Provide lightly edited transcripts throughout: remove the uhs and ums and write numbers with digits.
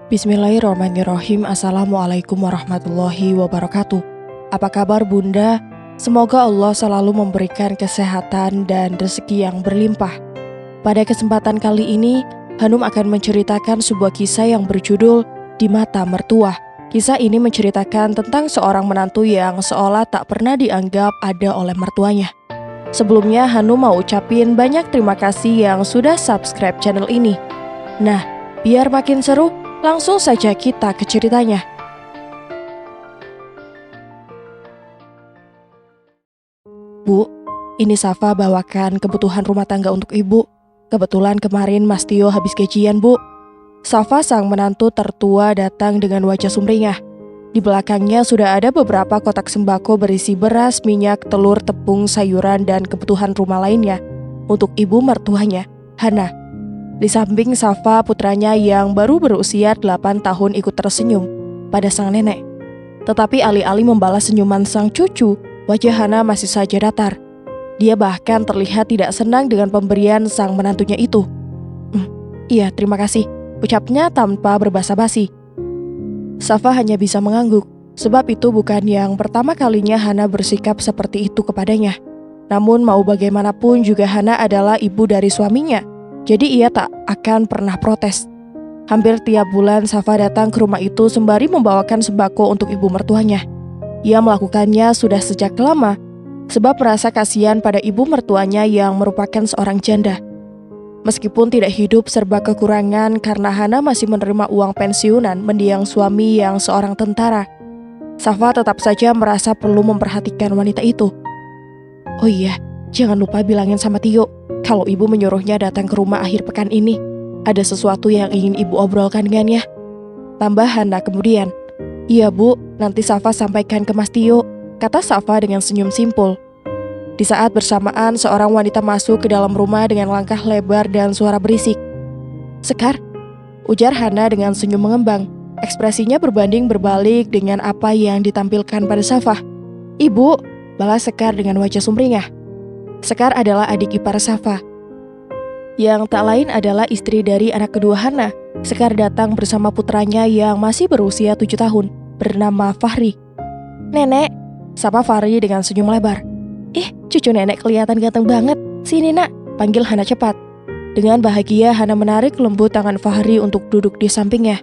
Bismillahirrahmanirrahim. Assalamualaikum warahmatullahi wabarakatuh. Apa kabar Bunda? Semoga Allah selalu memberikan kesehatan dan rezeki yang berlimpah. Pada kesempatan kali ini, Hanum akan menceritakan sebuah kisah yang berjudul Di Mata Mertua. Kisah ini menceritakan tentang seorang menantu yang seolah tak pernah dianggap ada oleh mertuanya. Sebelumnya, Hanum mau ucapin banyak terima kasih yang sudah subscribe channel ini. Nah, biar makin seru, langsung saja kita ke ceritanya. Bu, ini Safa bawakan kebutuhan rumah tangga untuk ibu. Kebetulan kemarin Mas Tio habis gajian, Bu. Safa sang menantu tertua datang dengan wajah sumringah. Di belakangnya sudah ada beberapa kotak sembako berisi beras, minyak, telur, tepung, sayuran, dan kebutuhan rumah lainnya untuk ibu mertuanya, Hana. Di samping Safa, putranya yang baru berusia 8 tahun ikut tersenyum pada sang nenek. Tetapi alih-alih membalas senyuman sang cucu, wajah Hana masih saja datar. Dia bahkan terlihat tidak senang dengan pemberian sang menantunya itu. Iya, terima kasih, ucapnya tanpa berbasa-basi. Safa hanya bisa mengangguk, sebab itu bukan yang pertama kalinya Hana bersikap seperti itu kepadanya. Namun mau bagaimanapun juga Hana adalah ibu dari suaminya. Jadi ia tak akan pernah protes. Hampir tiap bulan Safa datang ke rumah itu sembari membawakan sembako untuk ibu mertuanya. Ia melakukannya sudah sejak lama, sebab merasa kasihan pada ibu mertuanya yang merupakan seorang janda. Meskipun tidak hidup serba kekurangan karena Hana masih menerima uang pensiunan mendiang suami yang seorang tentara, Safa tetap saja merasa perlu memperhatikan wanita itu. Oh iya, jangan lupa bilangin sama Tio kalau ibu menyuruhnya datang ke rumah akhir pekan ini. Ada sesuatu yang ingin ibu obrolkan dengannya, tambah Hana kemudian. Iya Bu, nanti Safa sampaikan ke Mas Tio, kata Safa dengan senyum simpul. Di saat bersamaan seorang wanita masuk ke dalam rumah dengan langkah lebar dan suara berisik. Sekar, ujar Hana dengan senyum mengembang. Ekspresinya berbanding berbalik dengan apa yang ditampilkan pada Safa. Ibu, balas Sekar dengan wajah sumringah. Sekar adalah adik ipar Safa, yang tak lain adalah istri dari anak kedua Hana. Sekar datang bersama putranya yang masih berusia 7 tahun, bernama Fahri. Nenek, sapa Fahri dengan senyum lebar. Cucu nenek kelihatan ganteng banget. Sini nak, panggil Hana cepat. Dengan bahagia Hana menarik lembut tangan Fahri untuk duduk di sampingnya.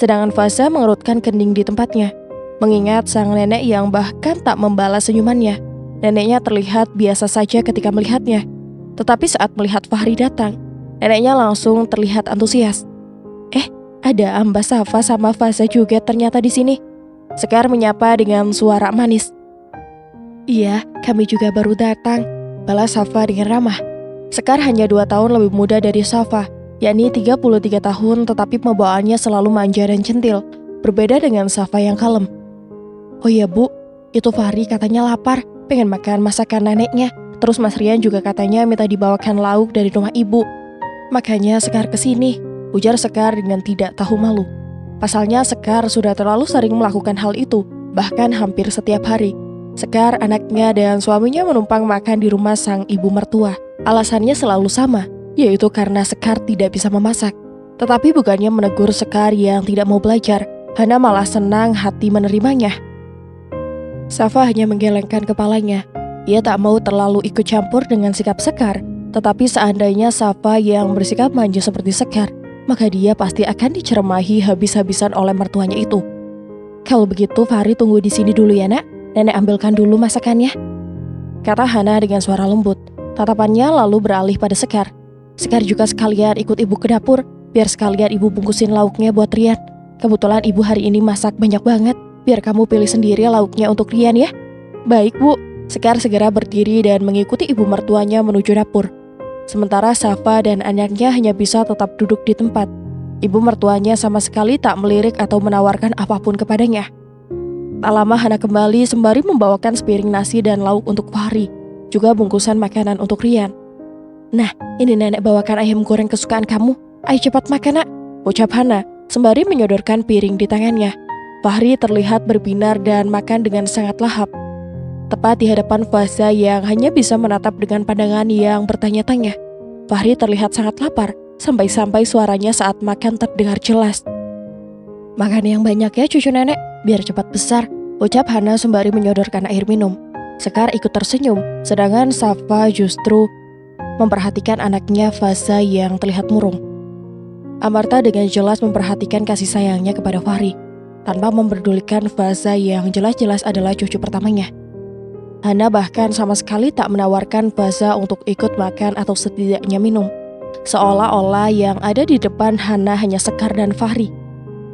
Sedangkan Faza mengerutkan kening di tempatnya, mengingat sang nenek yang bahkan tak membalas senyumannya. Neneknya terlihat biasa saja ketika melihatnya. Tetapi saat melihat Fahri datang, neneknya langsung terlihat antusias. Ada Mbak Safa sama Faza juga ternyata di sini. Sekar menyapa dengan suara manis. Iya, kami juga baru datang, balas Safa dengan ramah. Sekar hanya 2 tahun lebih muda dari Safa, yakni 33 tahun, tetapi pembawaannya selalu manja dan centil, berbeda dengan Safa yang kalem. Oh iya Bu, itu Fahri katanya lapar, pengen makan masakan neneknya. Terus Mas Rian juga katanya minta dibawakan lauk dari rumah ibu. Makanya Sekar kesini, ujar Sekar dengan tidak tahu malu. Pasalnya Sekar sudah terlalu sering melakukan hal itu, bahkan hampir setiap hari. Sekar, anaknya, dan suaminya menumpang makan di rumah sang ibu mertua. Alasannya selalu sama, yaitu karena Sekar tidak bisa memasak. Tetapi bukannya menegur Sekar yang tidak mau belajar, Hana malah senang hati menerimanya. Safa hanya menggelengkan kepalanya. Ia tak mau terlalu ikut campur dengan sikap Sekar, tetapi seandainya Safa yang bersikap manja seperti Sekar, maka dia pasti akan diceramahi habis-habisan oleh mertuanya itu. Kalau begitu Fahri tunggu di sini dulu ya nak, nenek ambilkan dulu masakannya, kata Hana dengan suara lembut. Tatapannya lalu beralih pada Sekar. Sekar juga sekalian ikut ibu ke dapur, biar sekalian ibu bungkusin lauknya buat Rian. Kebetulan ibu hari ini masak banyak banget, biar kamu pilih sendiri lauknya untuk Rian ya. Baik Bu. Sekar segera berdiri dan mengikuti ibu mertuanya menuju dapur. Sementara Safa dan anaknya hanya bisa tetap duduk di tempat. Ibu mertuanya sama sekali tak melirik atau menawarkan apapun kepadanya. Tak lama Hana kembali sembari membawakan sepiring nasi dan lauk untuk Fahri, juga bungkusan makanan untuk Rian. Nah, ini nenek bawakan ayam goreng kesukaan kamu. Ayo cepat makan nak, ucap Hana sembari menyodorkan piring di tangannya. Fahri terlihat berbinar dan makan dengan sangat lahap. Tepat di hadapan Faza yang hanya bisa menatap dengan pandangan yang bertanya-tanya. Fahri terlihat sangat lapar, sampai-sampai suaranya saat makan terdengar jelas. Makan yang banyak ya cucu nenek, biar cepat besar, ucap Hana sembari menyodorkan air minum. Sekar ikut tersenyum, sedangkan Safa justru memperhatikan anaknya Faza yang terlihat murung. Amarta dengan jelas memperhatikan kasih sayangnya kepada Fahri, tanpa memperdulikan Faza yang jelas-jelas adalah cucu pertamanya. Hana bahkan sama sekali tak menawarkan Faza untuk ikut makan atau setidaknya minum. Seolah-olah yang ada di depan Hana hanya Sekar dan Fahri.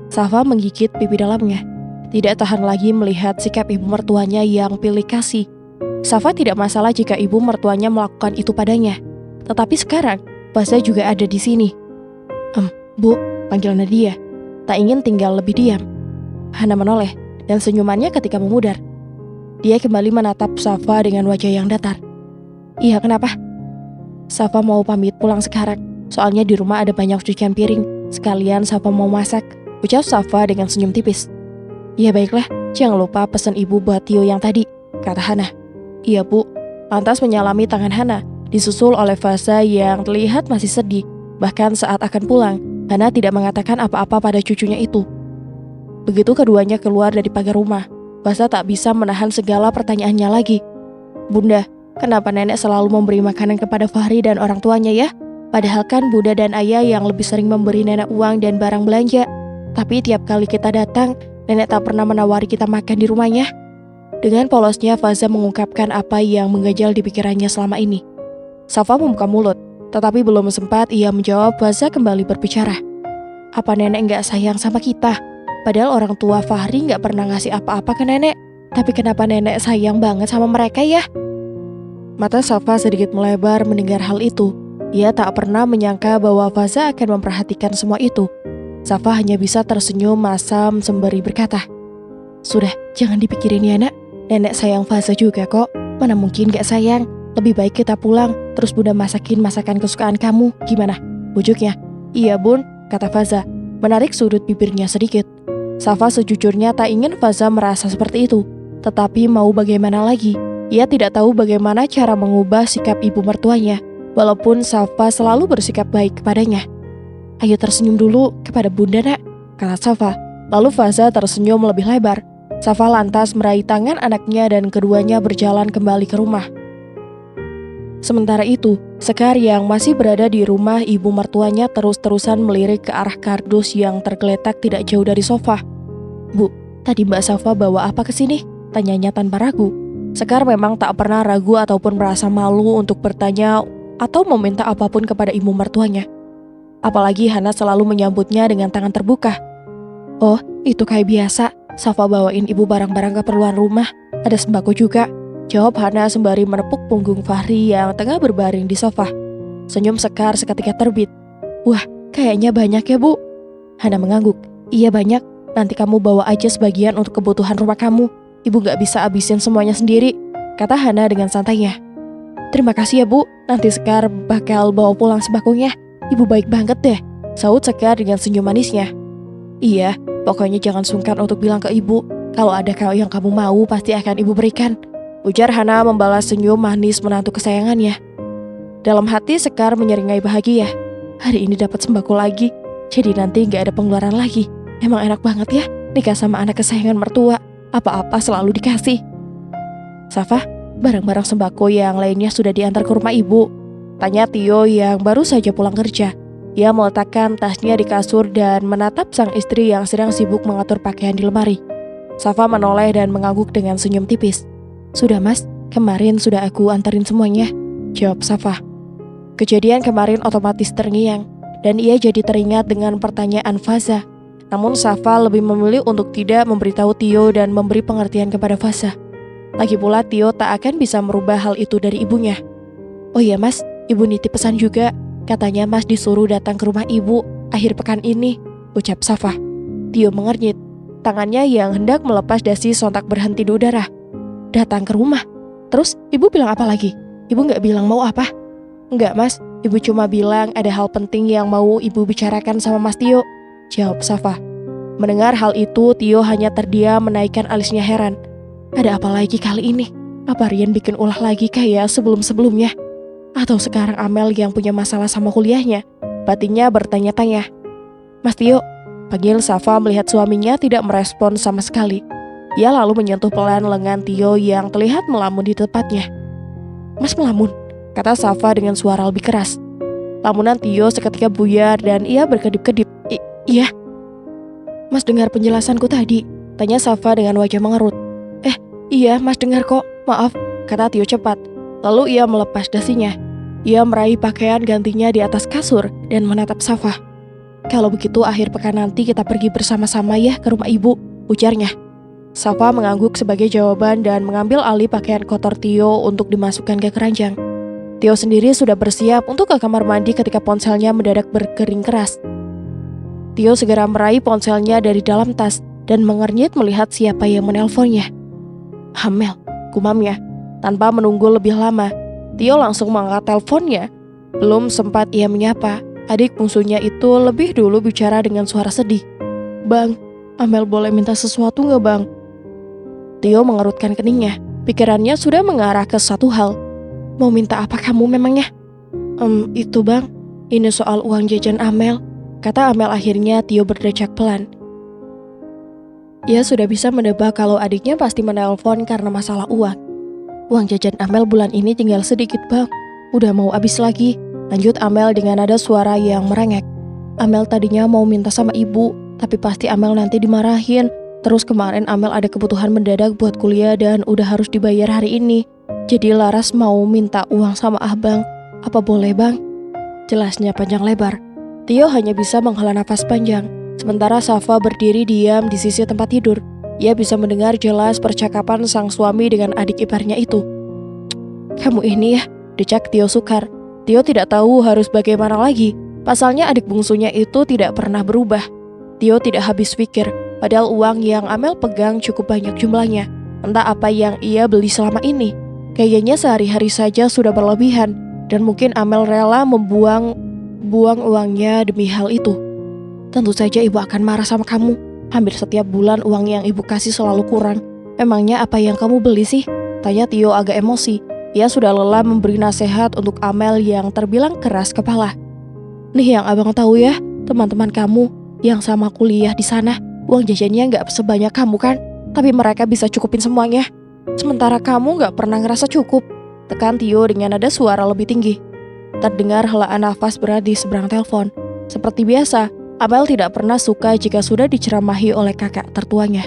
Safa menggigit pipi dalamnya, tidak tahan lagi melihat sikap ibu mertuanya yang pilih kasih. Safa tidak masalah jika ibu mertuanya melakukan itu padanya. Tetapi sekarang, Faza juga ada di sini. Bu, panggil Nadia. Tak ingin tinggal lebih diam. Hana menoleh, dan senyumannya ketika memudar. Dia kembali menatap Safa dengan wajah yang datar. Iya, kenapa? Safa mau pamit pulang sekarang, soalnya di rumah ada banyak cucian piring. Sekalian Safa mau masak, ucap Safa dengan senyum tipis. Iya baiklah, jangan lupa pesan ibu buat Tio yang tadi, kata Hana. Iya bu, lantas menyalami tangan Hana, disusul oleh Faza yang terlihat masih sedih. Bahkan saat akan pulang, Hana tidak mengatakan apa-apa pada cucunya itu. Begitu keduanya keluar dari pagar rumah, Faza tak bisa menahan segala pertanyaannya lagi. Bunda, kenapa nenek selalu memberi makanan kepada Fahri dan orang tuanya ya? Padahal kan bunda dan ayah yang lebih sering memberi nenek uang dan barang belanja. Tapi tiap kali kita datang, nenek tak pernah menawari kita makan di rumahnya. Dengan polosnya, Faza mengungkapkan apa yang mengganjal di pikirannya selama ini. Safa membuka mulut, tetapi belum sempat ia menjawab, Faza kembali berbicara. Apa nenek nggak sayang sama kita? Padahal orang tua Fahri nggak pernah ngasih apa-apa ke nenek. Tapi kenapa nenek sayang banget sama mereka ya? Mata Safa sedikit melebar mendengar hal itu. Ia tak pernah menyangka bahwa Faza akan memperhatikan semua itu. Safa hanya bisa tersenyum masam sembari berkata, sudah, jangan dipikirin ya nak. Nenek sayang Faza juga kok. Mana mungkin gak sayang. Lebih baik kita pulang, terus bunda masakin masakan kesukaan kamu. Gimana? Bujuknya. Iya bun, kata Faza, menarik sudut bibirnya sedikit. Safa sejujurnya tak ingin Faza merasa seperti itu. Tetapi mau bagaimana lagi? Ia tidak tahu bagaimana cara mengubah sikap ibu mertuanya. Walaupun Safa selalu bersikap baik kepadanya. Ayo tersenyum dulu kepada bunda nak, kata Safa. Lalu Faza tersenyum lebih lebar. Safa lantas meraih tangan anaknya dan keduanya berjalan kembali ke rumah. Sementara itu, Sekar yang masih berada di rumah ibu mertuanya terus-terusan melirik ke arah kardus yang tergeletak tidak jauh dari sofa. Bu, tadi Mbak Safa bawa apa ke sini? Tanyanya tanpa ragu. Sekar memang tak pernah ragu ataupun merasa malu untuk bertanya atau meminta apapun kepada ibu mertuanya. Apalagi Hana selalu menyambutnya dengan tangan terbuka. Oh, itu kayak biasa. Safa bawain ibu barang-barang keperluan rumah. Ada sembako juga, jawab Hana sembari menepuk punggung Fahri yang tengah berbaring di sofa. Senyum Sekar seketika terbit. Wah, kayaknya banyak ya bu. Hana mengangguk. Iya banyak, nanti kamu bawa aja sebagian untuk kebutuhan rumah kamu. Ibu gak bisa abisin semuanya sendiri, kata Hana dengan santainya. Terima kasih ya bu, nanti Sekar bakal bawa pulang sembakonya. Ibu baik banget deh, sahut Sekar dengan senyum manisnya. Iya, pokoknya jangan sungkan untuk bilang ke ibu. Kalau ada yang kamu mau, pasti akan ibu berikan, ujar Hana membalas senyum manis menantu kesayangannya. Dalam hati Sekar menyeringai bahagia. Hari ini dapat sembako lagi, jadi nanti gak ada pengeluaran lagi. Emang enak banget ya, nikah sama anak kesayangan mertua. Apa-apa selalu dikasih. Safa, barang-barang sembako yang lainnya sudah diantar ke rumah ibu, tanya Tio yang baru saja pulang kerja. Ia meletakkan tasnya di kasur dan menatap sang istri yang sedang sibuk mengatur pakaian di lemari. Safa menoleh dan mengangguk dengan senyum tipis. Sudah mas, kemarin sudah aku antarin semuanya, jawab Safa. Kejadian kemarin otomatis terngiang, dan ia jadi teringat dengan pertanyaan Faza. Namun Safa lebih memilih untuk tidak memberitahu Tio dan memberi pengertian kepada Faza. Lagi pula Tio tak akan bisa merubah hal itu dari ibunya. Oh iya mas, ibu nitip pesan juga. Katanya mas disuruh datang ke rumah ibu akhir pekan ini, ucap Safa. Tio mengernyit. Tangannya yang hendak melepas dasi sontak berhenti di udara. Datang ke rumah? Terus ibu bilang apa lagi? Ibu gak bilang mau apa? Enggak mas, ibu cuma bilang ada hal penting yang mau ibu bicarakan sama mas Tio, jawab Safa. Mendengar hal itu, Tio hanya terdiam menaikkan alisnya heran. Ada apa lagi kali ini? Apa Rian bikin ulah lagi kayak sebelum-sebelumnya? Atau sekarang Amel yang punya masalah sama kuliahnya? Batinnya bertanya-tanya. Mas Tio, Panggil Safa melihat suaminya tidak merespon sama sekali. Ia lalu menyentuh pelan lengan Tio yang terlihat melamun di tempatnya. "Mas melamun," kata Safa dengan suara lebih keras. Lamunan Tio seketika buyar dan ia berkedip-kedip. Iya. "Mas dengar penjelasanku tadi?" tanya Safa dengan wajah mengerut. Iya, Mas dengar kok. Maaf," kata Tio cepat. Lalu ia melepas dasinya. Ia meraih pakaian gantinya di atas kasur dan menatap Safa. "Kalau begitu akhir pekan nanti kita pergi bersama-sama ya ke rumah ibu," ujarnya. Safa mengangguk sebagai jawaban dan mengambil alih pakaian kotor Tio untuk dimasukkan ke keranjang. Tio sendiri sudah bersiap untuk ke kamar mandi ketika ponselnya mendadak berkering keras. Tio segera meraih ponselnya dari dalam tas dan mengernyit melihat siapa yang menelponnya. "Amel," gumamnya. Tanpa menunggu lebih lama, Tio langsung mengangkat teleponnya. Belum sempat ia menyapa, adik bungsunya itu lebih dulu bicara dengan suara sedih. "Bang, Amel boleh minta sesuatu nggak, Bang?" Tio mengerutkan keningnya. Pikirannya sudah mengarah ke satu hal. "Mau minta apa kamu memangnya?" Itu Bang, ini soal uang jajan Amel," kata Amel. Akhirnya Tio berdecak pelan. Ia sudah bisa menebak kalau adiknya pasti menelpon karena masalah uang. "Uang jajan Amel bulan ini tinggal sedikit Bang, udah mau habis lagi," lanjut Amel dengan nada suara yang merengek. "Amel tadinya mau minta sama ibu, tapi pasti Amel nanti dimarahin. Terus kemarin Amel ada kebutuhan mendadak buat kuliah dan udah harus dibayar hari ini. Jadi Laras mau minta uang sama Abang. Apa boleh Bang?" Jelasnya panjang lebar. Tio hanya bisa menghela nafas panjang. Sementara Safa berdiri diam di sisi tempat tidur. Ia bisa mendengar jelas percakapan sang suami dengan adik iparnya itu. "Kamu ini ya," decak Tio sukar. Tio tidak tahu harus bagaimana lagi. Pasalnya adik bungsunya itu tidak pernah berubah. Tio tidak habis pikir, padahal uang yang Amel pegang cukup banyak jumlahnya. Entah apa yang ia beli selama ini. Kayaknya sehari-hari saja sudah berlebihan, dan mungkin Amel rela membuang uangnya demi hal itu. "Tentu saja ibu akan marah sama kamu. Hampir setiap bulan uang yang ibu kasih selalu kurang. Memangnya apa yang kamu beli sih?" tanya Tio agak emosi. Ia sudah lelah memberi nasihat untuk Amel yang terbilang keras kepala. "Nih yang abang tahu ya, teman-teman kamu yang sama kuliah di sana, uang jajannya gak sebanyak kamu kan? Tapi mereka bisa cukupin semuanya. Sementara kamu gak pernah ngerasa cukup," tekan Tio dengan nada suara lebih tinggi. Terdengar helaan nafas berat di seberang telepon. Seperti biasa, Amel tidak pernah suka jika sudah diceramahi oleh kakak tertuanya.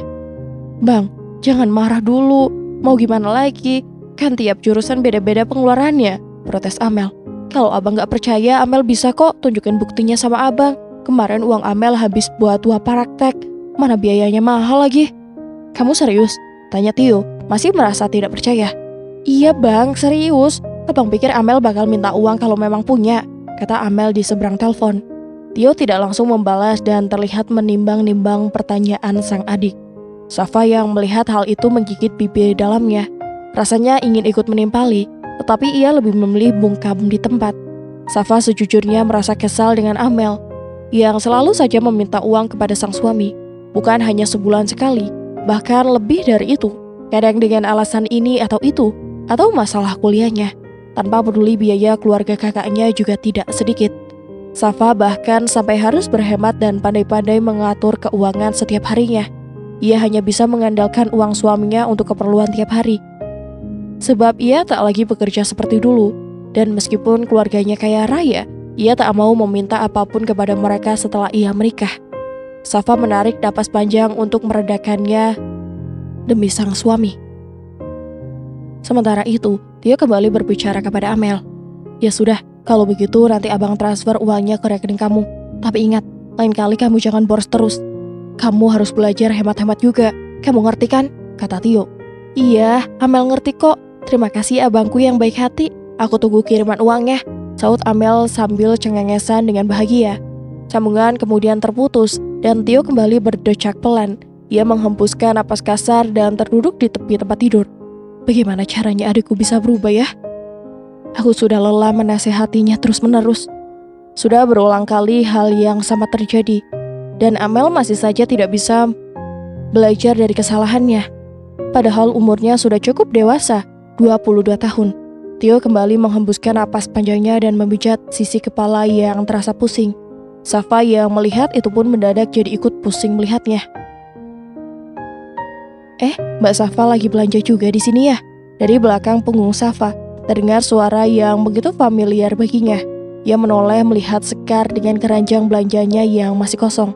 "Bang, jangan marah dulu. Mau gimana lagi? Kan tiap jurusan beda-beda pengeluarannya," protes Amel. "Kalau abang gak percaya, Amel bisa kok tunjukin buktinya sama abang. Kemarin uang Amel habis buat 2 praktek. Mana biayanya mahal lagi." "Kamu serius?" tanya Tio, masih merasa tidak percaya. "Iya bang, serius. Abang pikir Amel bakal minta uang kalau memang punya," kata Amel di seberang telepon. Tio tidak langsung membalas dan terlihat menimbang-nimbang pertanyaan sang adik. Safa yang melihat hal itu menggigit bibir dalamnya. Rasanya ingin ikut menimpali, tetapi ia lebih memilih bungkam di tempat. Safa sejujurnya merasa kesal dengan Amel, yang selalu saja meminta uang kepada sang suami. Bukan hanya sebulan sekali, bahkan lebih dari itu. Kadang dengan alasan ini atau itu, atau masalah kuliahnya. Tanpa peduli biaya keluarga kakaknya juga tidak sedikit. Safa bahkan sampai harus berhemat dan pandai-pandai mengatur keuangan setiap harinya. Ia hanya bisa mengandalkan uang suaminya untuk keperluan tiap hari. Sebab ia tak lagi bekerja seperti dulu, dan meskipun keluarganya kaya raya, ia tak mau meminta apapun kepada mereka setelah ia menikah. Safa menarik napas panjang untuk meredakannya demi sang suami. Sementara itu, Tio kembali berbicara kepada Amel. "Ya sudah, kalau begitu nanti abang transfer uangnya ke rekening kamu. Tapi ingat, lain kali kamu jangan boros terus. Kamu harus belajar hemat-hemat juga. Kamu ngerti kan?" kata Tio. "Iya, Amel ngerti kok. Terima kasih abangku yang baik hati. Aku tunggu kiriman uangnya," saut Amel sambil cengengesan dengan bahagia. Sambungan kemudian terputus dan Tio kembali berdecak pelan. Ia menghembuskan napas kasar dan terduduk di tepi tempat tidur. Bagaimana caranya adikku bisa berubah ya? Aku sudah lelah menasehatinya terus-menerus. Sudah berulang kali hal yang sama terjadi, dan Amel masih saja tidak bisa belajar dari kesalahannya. Padahal umurnya sudah cukup dewasa, 22 tahun. Tio kembali menghembuskan napas panjangnya dan memijat sisi kepala yang terasa pusing. Safa yang melihat itu pun mendadak jadi ikut pusing melihatnya. Mbak Safa lagi belanja juga di sini ya? Dari belakang punggung Safa, terdengar suara yang begitu familiar baginya. Ia menoleh melihat Sekar dengan keranjang belanjanya yang masih kosong.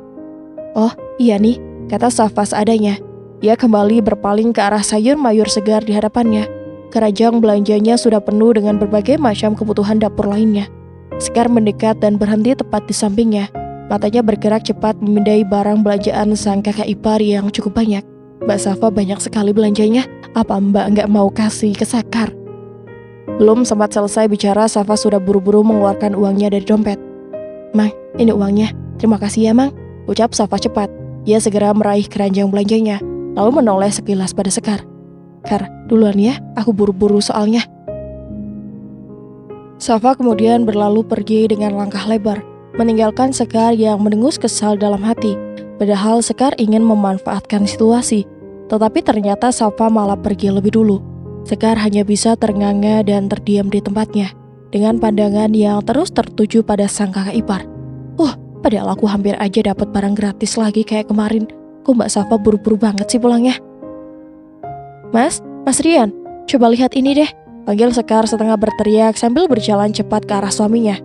"Oh, iya nih," kata Safa seadanya. Ia kembali berpaling ke arah sayur mayur segar di hadapannya. Keranjang belanjanya sudah penuh dengan berbagai macam kebutuhan dapur lainnya. Sekar mendekat dan berhenti tepat di sampingnya. Matanya bergerak cepat memindai barang belanjaan sang kakak ipar yang cukup banyak. "Mbak Safa banyak sekali belanjanya, apa Mbak nggak mau kasih ke Sekar?" Belum sempat selesai bicara, Safa sudah buru-buru mengeluarkan uangnya dari dompet. "Mang, ini uangnya. Terima kasih ya, Mang," ucap Safa cepat. Ia segera meraih keranjang belanjanya, lalu menoleh sekilas pada Sekar. "Kar, duluan ya, aku buru-buru soalnya." Safa kemudian berlalu pergi dengan langkah lebar, meninggalkan Sekar yang mendengus kesal dalam hati. Padahal Sekar ingin memanfaatkan situasi, tetapi ternyata Safa malah pergi lebih dulu. Sekar hanya bisa ternganga dan terdiam di tempatnya, dengan pandangan yang terus tertuju pada sang kakak ipar. Padahal aku hampir aja dapat barang gratis lagi kayak kemarin. Kok Mbak Safa buru-buru banget sih pulangnya? Mas Rian, coba lihat ini deh," panggil Sekar setengah berteriak sambil berjalan cepat ke arah suaminya.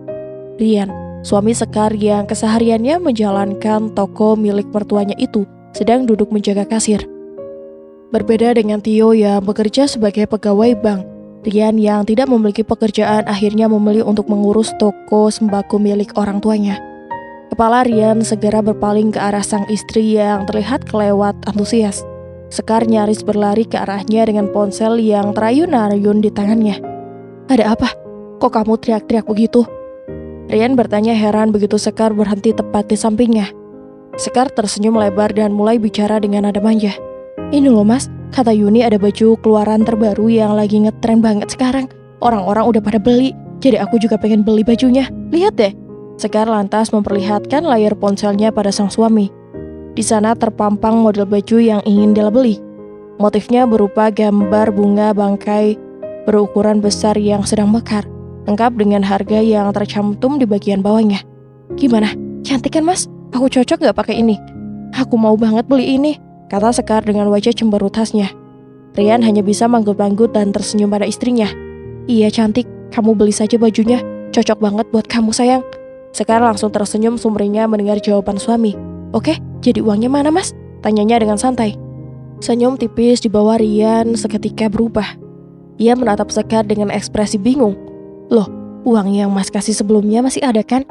Rian, suami Sekar yang kesehariannya menjalankan toko milik mertuanya itu, sedang duduk menjaga kasir. Berbeda dengan Tio yang bekerja sebagai pegawai bank, Rian yang tidak memiliki pekerjaan akhirnya memilih untuk mengurus toko sembako milik orang tuanya. Kepala Rian segera berpaling ke arah sang istri yang terlihat kelewat antusias. Sekar nyaris berlari ke arahnya dengan ponsel yang terayun-ayun di tangannya. "Ada apa? Kok kamu teriak-teriak begitu?" Rian bertanya heran begitu Sekar berhenti tepat di sampingnya. Sekar tersenyum lebar dan mulai bicara dengan nada manja. "Ini loh Mas, kata Yuni ada baju keluaran terbaru yang lagi ngetren banget sekarang. Orang-orang udah pada beli, jadi aku juga pengen beli bajunya. Lihat deh." Sekar lantas memperlihatkan layar ponselnya pada sang suami. Di sana terpampang model baju yang ingin dia beli. Motifnya berupa gambar bunga bangkai berukuran besar yang sedang mekar, lengkap dengan harga yang tercantum di bagian bawahnya. "Gimana? Cantik kan Mas? Aku cocok gak pakai ini? Aku mau banget beli ini," kata Sekar dengan wajah cemberut khasnya. Rian hanya bisa manggut-manggut dan tersenyum pada istrinya. "Iya cantik, kamu beli saja bajunya, cocok banget buat kamu sayang." Sekar langsung tersenyum sumringah mendengar jawaban suami. "Oke, jadi uangnya mana Mas?" tanyanya dengan santai. Senyum tipis di bawah Rian seketika berubah. Ia menatap Sekar dengan ekspresi bingung. "Loh, uang yang Mas kasih sebelumnya masih ada kan?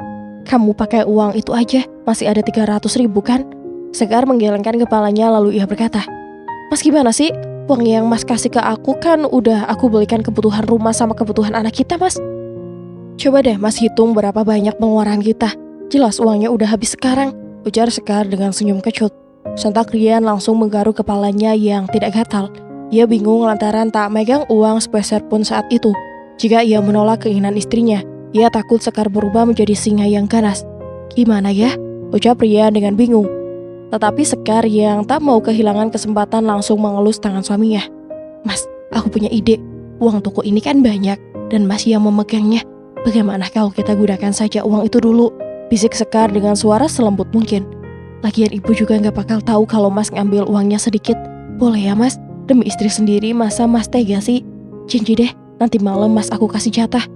Kamu pakai uang itu aja, masih ada 300.000 kan?" Sekar menggelengkan kepalanya lalu ia berkata, "Mas gimana sih? Uang yang Mas kasih ke aku kan udah aku belikan kebutuhan rumah sama kebutuhan anak kita Mas. Coba deh Mas hitung berapa banyak pengeluaran kita. Jelas uangnya udah habis sekarang," ujar Sekar dengan senyum kecut. Sontak Rian langsung menggaruk kepalanya yang tidak gatal. Ia bingung lantaran tak megang uang sepeser pun saat itu. Jika ia menolak keinginan istrinya, ia takut Sekar berubah menjadi singa yang ganas. "Gimana ya?" ucap Rian dengan bingung. Tetapi Sekar yang tak mau kehilangan kesempatan langsung mengelus tangan suaminya. "Mas, aku punya ide. Uang toko ini kan banyak dan Mas yang memegangnya. Bagaimana kalau kita gunakan saja uang itu dulu?" bisik Sekar dengan suara selembut mungkin. "Lagian ibu juga gak bakal tahu kalau Mas ngambil uangnya sedikit. Boleh ya Mas? Demi istri sendiri masa Mas tega sih? Janji deh, nanti malam Mas aku kasih jatah."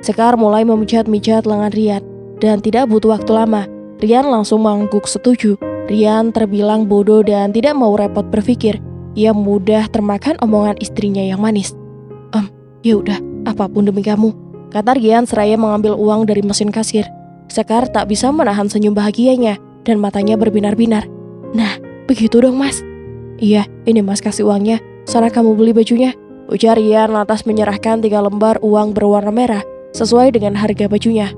Sekar mulai memijat-mijat lengan Rian. Dan tidak butuh waktu lama, Rian langsung mengangguk setuju. Rian terbilang bodoh dan tidak mau repot berpikir. Ia mudah termakan omongan istrinya yang manis. Ya udah, apapun demi kamu," kata Rian seraya mengambil uang dari mesin kasir. Sekar tak bisa menahan senyum bahagianya dan matanya berbinar-binar. "Nah, begitu dong Mas." "Iya, ini Mas kasih uangnya, sana kamu beli bajunya," ujar Rian lantas menyerahkan 3 lembar uang berwarna merah sesuai dengan harga bajunya.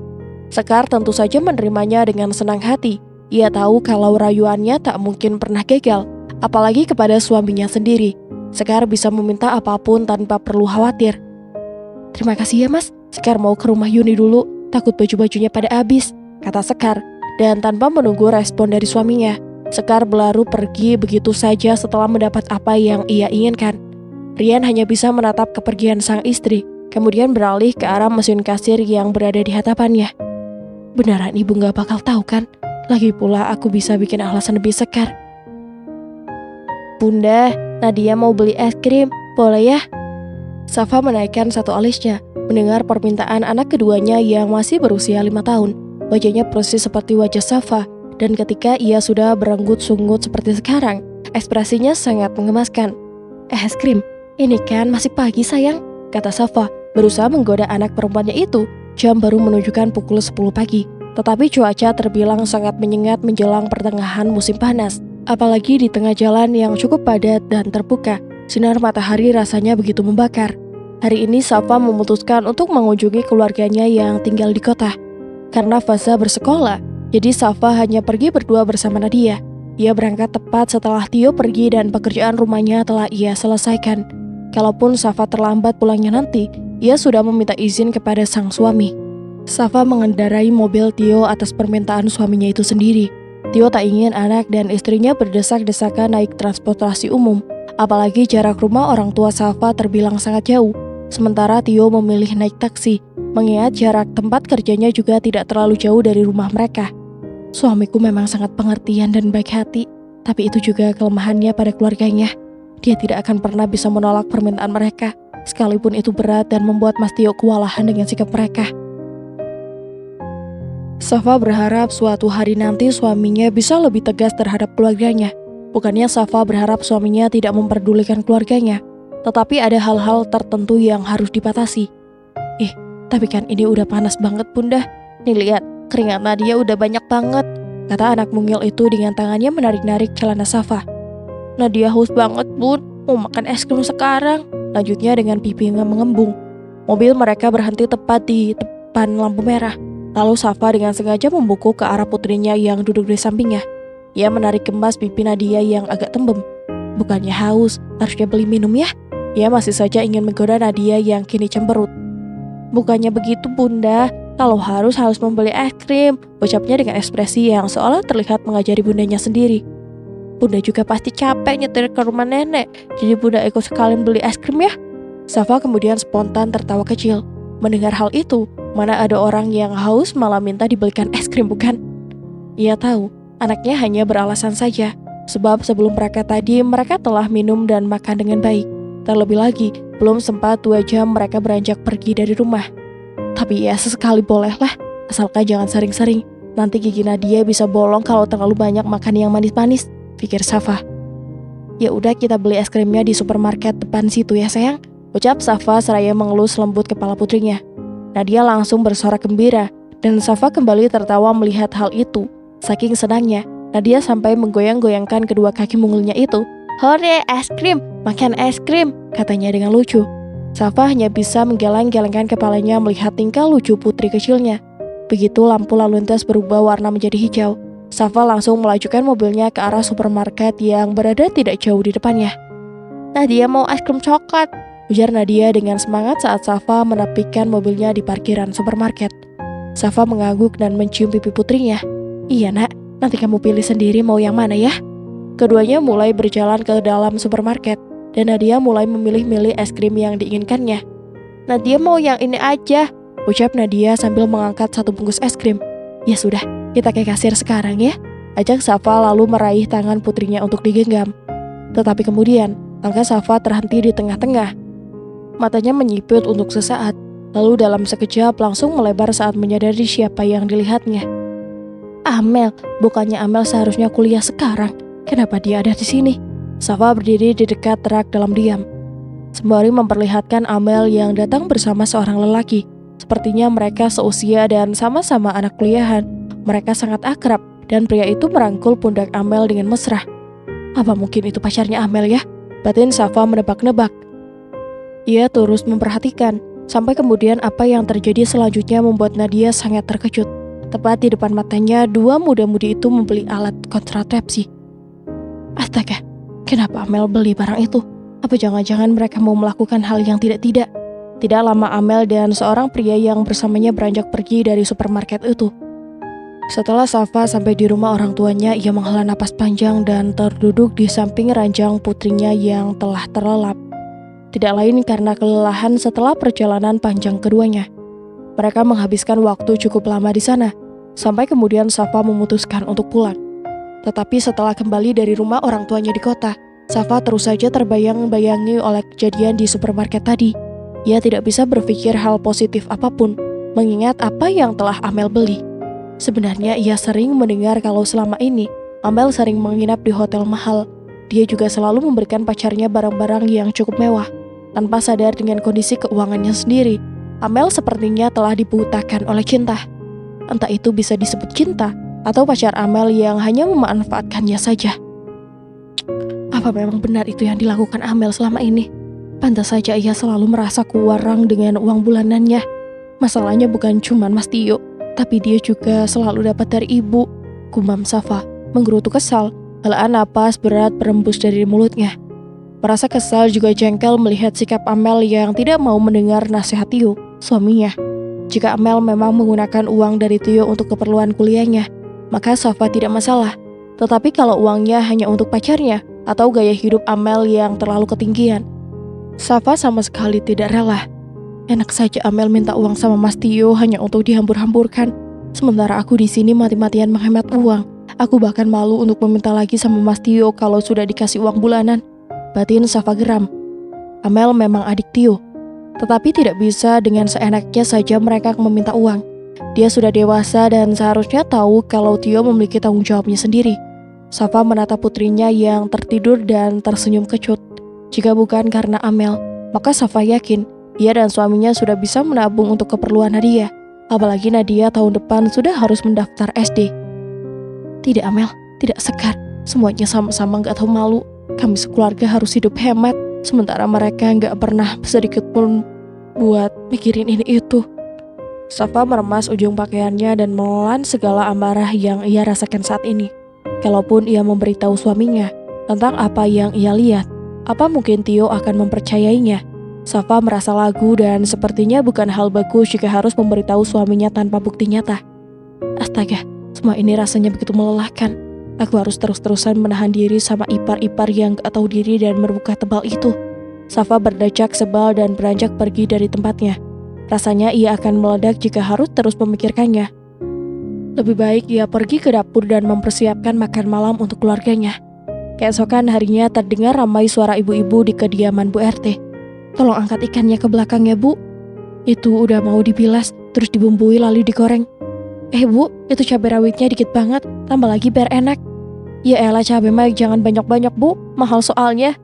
Sekar tentu saja menerimanya dengan senang hati. Ia tahu kalau rayuannya tak mungkin pernah gagal, apalagi kepada suaminya sendiri. Sekar bisa meminta apapun tanpa perlu khawatir. "Terima kasih ya Mas, Sekar mau ke rumah Yuni dulu, takut baju-bajunya pada habis," kata Sekar. Dan tanpa menunggu respon dari suaminya, Sekar berlalu pergi begitu saja setelah mendapat apa yang ia inginkan. Rian hanya bisa menatap kepergian sang istri, kemudian beralih ke arah mesin kasir yang berada di hadapannya. Beneran ibu gak bakal tahu kan? Lagi pula aku bisa bikin alasan lebih sekar. Bunda, Nadia mau beli es krim, boleh ya? Safa menaikkan satu alisnya, mendengar permintaan anak keduanya yang masih berusia 5 tahun. Wajahnya persis seperti wajah Safa, dan ketika ia sudah berenggut sungut seperti sekarang, ekspresinya sangat mengemaskan. Es krim, ini kan masih pagi sayang, kata Safa, berusaha menggoda anak perempuannya itu. Jam baru menunjukkan pukul 10 pagi, tetapi cuaca terbilang sangat menyengat menjelang pertengahan musim panas. Apalagi di tengah jalan yang cukup padat dan terbuka, sinar matahari rasanya begitu membakar. Hari ini Safa memutuskan untuk mengunjungi keluarganya yang tinggal di kota. Karena Faza bersekolah, jadi Safa hanya pergi berdua bersama Nadia. Ia berangkat tepat setelah Tio pergi dan pekerjaan rumahnya telah ia selesaikan. Kalaupun Safa terlambat pulangnya nanti, ia sudah meminta izin kepada sang suami. Safa mengendarai mobil Tio atas permintaan suaminya itu sendiri. Tio tak ingin anak dan istrinya berdesak-desakan naik transportasi umum, apalagi jarak rumah orang tua Safa terbilang sangat jauh. Sementara Tio memilih naik taksi, mengingat jarak tempat kerjanya juga tidak terlalu jauh dari rumah mereka. Suamiku memang sangat pengertian dan baik hati, tapi itu juga kelemahannya pada keluarganya. Dia tidak akan pernah bisa menolak permintaan mereka, sekalipun itu berat dan membuat Mas Tio kewalahan dengan sikap mereka. Safa berharap suatu hari nanti suaminya bisa lebih tegas terhadap keluarganya. Bukannya Safa berharap suaminya tidak memperdulikan keluarganya, tetapi ada hal-hal tertentu yang harus dibatasi. Tapi kan ini udah panas banget bunda. Nih lihat, keringat Nadia udah banyak banget, kata anak mungil itu dengan tangannya menarik-narik celana Safa. Nadia haus banget bun, mau makan es krim sekarang, lanjutnya dengan pipi mengembung. Mobil mereka berhenti tepat di depan lampu merah. Lalu Safa dengan sengaja membuku ke arah putrinya yang duduk di sampingnya. Ia menarik kemas pipi Nadia yang agak tembem. Bukannya haus, harusnya beli minum ya. Ia masih saja ingin menggoda Nadia yang kini cemberut. Bukannya begitu bunda, kalau harus membeli es krim, ucapnya dengan ekspresi yang seolah terlihat mengajari bundanya sendiri. Bunda juga pasti capek nyetir ke rumah nenek, jadi bunda ikut sekalian beli es krim ya. Safa kemudian spontan tertawa kecil. Mendengar hal itu, mana ada orang yang haus malah minta dibelikan es krim bukan? Ia tahu, anaknya hanya beralasan saja, sebab sebelum mereka tadi mereka telah minum dan makan dengan baik. Terlebih lagi, belum sempat 2 jam mereka beranjak pergi dari rumah. Tapi ya sesekali bolehlah, asalkan jangan sering-sering. Nanti gigi Nadia bisa bolong kalau terlalu banyak makan yang manis-manis, pikir Safa. Ya udah kita beli es krimnya di supermarket depan situ ya sayang, ucap Safa seraya mengelus lembut kepala putrinya. Nadia langsung bersorak gembira, dan Safa kembali tertawa melihat hal itu. Saking senangnya, Nadia sampai menggoyang-goyangkan kedua kaki mungilnya itu. Hore, es krim, makan es krim, katanya dengan lucu. Safa hanya bisa menggeleng-gelengkan kepalanya melihat tingkah lucu putri kecilnya. Begitu lampu lalu lintas berubah warna menjadi hijau, Safa langsung melajukan mobilnya ke arah supermarket yang berada tidak jauh di depannya. Nadia mau es krim coklat, ujar Nadia dengan semangat saat Safa menepikan mobilnya di parkiran supermarket. Safa mengangguk dan mencium pipi putrinya. Iya nak, nanti kamu pilih sendiri mau yang mana ya. Keduanya mulai berjalan ke dalam supermarket, dan Nadia mulai memilih-milih es krim yang diinginkannya. Nadia mau yang ini aja, ucap Nadia sambil mengangkat satu bungkus es krim. Ya sudah, kita ke kasir sekarang ya, ajak Safa lalu meraih tangan putrinya untuk digenggam. Tetapi kemudian, langkah Safa terhenti di tengah-tengah. Matanya menyipit untuk sesaat, lalu dalam sekejap langsung melebar saat menyadari siapa yang dilihatnya. Amel, bukannya Amel seharusnya kuliah sekarang. Kenapa dia ada di sini? Safa berdiri di dekat truk dalam diam, sembari memperlihatkan Amel yang datang bersama seorang lelaki. Sepertinya mereka seusia dan sama-sama anak kuliahan. Mereka sangat akrab, dan pria itu merangkul pundak Amel dengan mesra. Apa mungkin itu pacarnya Amel ya? Batin Safa menebak-nebak. Ia terus memperhatikan, sampai kemudian apa yang terjadi selanjutnya membuat Nadia sangat terkejut. Tepat di depan matanya, 2 muda-mudi itu membeli alat kontrasepsi. Astaga, kenapa Amel beli barang itu? Apa jangan-jangan mereka mau melakukan hal yang tidak-tidak? Tidak lama Amel dan seorang pria yang bersamanya beranjak pergi dari supermarket itu. Setelah Safa sampai di rumah orang tuanya, ia menghela napas panjang dan terduduk di samping ranjang putrinya yang telah terlelap. Tidak lain karena kelelahan setelah perjalanan panjang keduanya. Mereka menghabiskan waktu cukup lama di sana. Sampai kemudian Safa memutuskan untuk pulang. Tetapi setelah kembali dari rumah orang tuanya di kota, Safa terus saja terbayang-bayangi oleh kejadian di supermarket tadi. Ia tidak bisa berpikir hal positif apapun, mengingat apa yang telah Amel beli. Sebenarnya ia sering mendengar kalau selama ini Amel sering menginap di hotel mahal. Dia juga selalu memberikan pacarnya barang-barang yang cukup mewah. Tanpa sadar dengan kondisi keuangannya sendiri, Amel sepertinya telah dibutakan oleh cinta. Entah itu bisa disebut cinta, atau pacar Amel yang hanya memanfaatkannya saja. Apa memang benar itu yang dilakukan Amel selama ini? Pantas saja ia selalu merasa kurang dengan uang bulanannya. Masalahnya bukan cuma Mas Tio, tapi dia juga selalu dapat dari ibu. Gumam Safa, menggerutu kesal. Helaan napas berat berembus dari mulutnya. Merasa kesal juga jengkel melihat sikap Amel yang tidak mau mendengar nasihat Tio, suaminya. Jika Amel memang menggunakan uang dari Tio untuk keperluan kuliahnya, maka Safa tidak masalah. Tetapi kalau uangnya hanya untuk pacarnya atau gaya hidup Amel yang terlalu ketinggian, Safa sama sekali tidak rela. Enak saja Amel minta uang sama Mas Tio hanya untuk dihambur-hamburkan, sementara aku di sini mati-matian menghemat uang. Aku bahkan malu untuk meminta lagi sama Mas Tio kalau sudah dikasih uang bulanan. Batin Safa geram. Amel memang adik Tio, tetapi tidak bisa dengan seenaknya saja mereka meminta uang. Dia sudah dewasa dan seharusnya tahu kalau Tio memiliki tanggung jawabnya sendiri. Safa menatap putrinya yang tertidur dan tersenyum kecut. Jika bukan karena Amel, maka Safa yakin ia dan suaminya sudah bisa menabung untuk keperluan Nadia. Apalagi Nadia tahun depan sudah harus mendaftar SD. Tidak Amel, tidak Sekar. Semuanya sama-sama gak tahu malu. Kami sekeluarga harus hidup hemat, sementara mereka gak pernah sedikit pun buat mikirin ini itu. Safa meremas ujung pakaiannya dan menelan segala amarah yang ia rasakan saat ini. Kalaupun ia memberitahu suaminya tentang apa yang ia lihat, apa mungkin Tio akan mempercayainya? Safa merasa ragu dan sepertinya bukan hal bagus jika harus memberitahu suaminya tanpa bukti nyata. Astaga, semua ini rasanya begitu melelahkan. Aku harus terus-terusan menahan diri sama ipar-ipar yang gak tahu diri dan bermuka tebal itu. Safa berdecak sebal dan beranjak pergi dari tempatnya. Rasanya ia akan meledak jika harus terus memikirkannya. Lebih baik ia pergi ke dapur dan mempersiapkan makan malam untuk keluarganya. Keesokan harinya terdengar ramai suara ibu-ibu di kediaman Bu RT. Tolong angkat ikannya ke belakangnya Bu. Itu udah mau dibilas, terus dibumbui lalu digoreng. Bu, itu cabai rawitnya dikit banget, tambah lagi biar enak. Ya elah cabai mah jangan banyak-banyak Bu, mahal soalnya.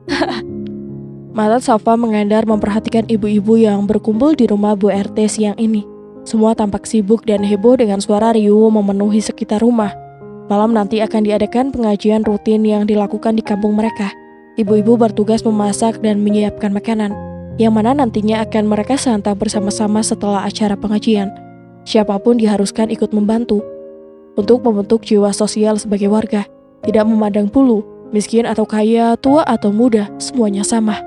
Mata Safa mengandar memperhatikan ibu-ibu yang berkumpul di rumah Bu RT siang ini. Semua tampak sibuk dan heboh dengan suara riuh memenuhi sekitar rumah. Malam nanti akan diadakan pengajian rutin yang dilakukan di kampung mereka. Ibu-ibu bertugas memasak dan menyiapkan makanan, yang mana nantinya akan mereka santap bersama-sama setelah acara pengajian. Siapapun diharuskan ikut membantu untuk membentuk jiwa sosial sebagai warga, tidak memandang bulu, miskin atau kaya, tua atau muda, semuanya sama.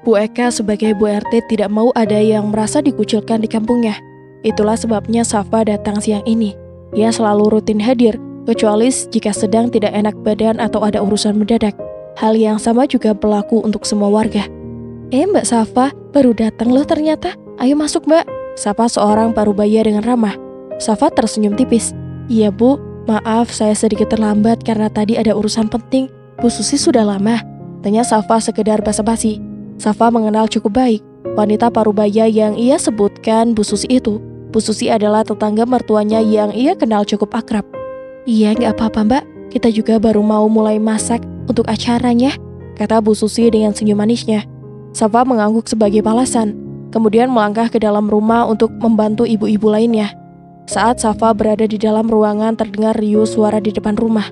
Bu Eka sebagai Bu RT tidak mau ada yang merasa dikucilkan di kampungnya. Itulah sebabnya Safa datang siang ini. Ia selalu rutin hadir, kecuali jika sedang tidak enak badan atau ada urusan mendadak. Hal yang sama juga berlaku untuk semua warga. Mbak Safa, baru datang loh ternyata. Ayo masuk Mbak, sapa seorang parubaya dengan ramah. Safa tersenyum tipis. Iya Bu, maaf saya sedikit terlambat karena tadi ada urusan penting. Bu Susi sudah lama? Tanya Safa sekedar basa-basi. Safa mengenal cukup baik wanita parubaya yang ia sebutkan Bu Susi itu. Bu Susi adalah tetangga mertuanya yang ia kenal cukup akrab. Iya gak apa-apa Mbak, kita juga baru mau mulai masak untuk acaranya, kata Bu Susi dengan senyum manisnya. Safa mengangguk sebagai balasan, kemudian melangkah ke dalam rumah untuk membantu ibu-ibu lainnya. Saat Safa berada di dalam ruangan terdengar riuh suara di depan rumah.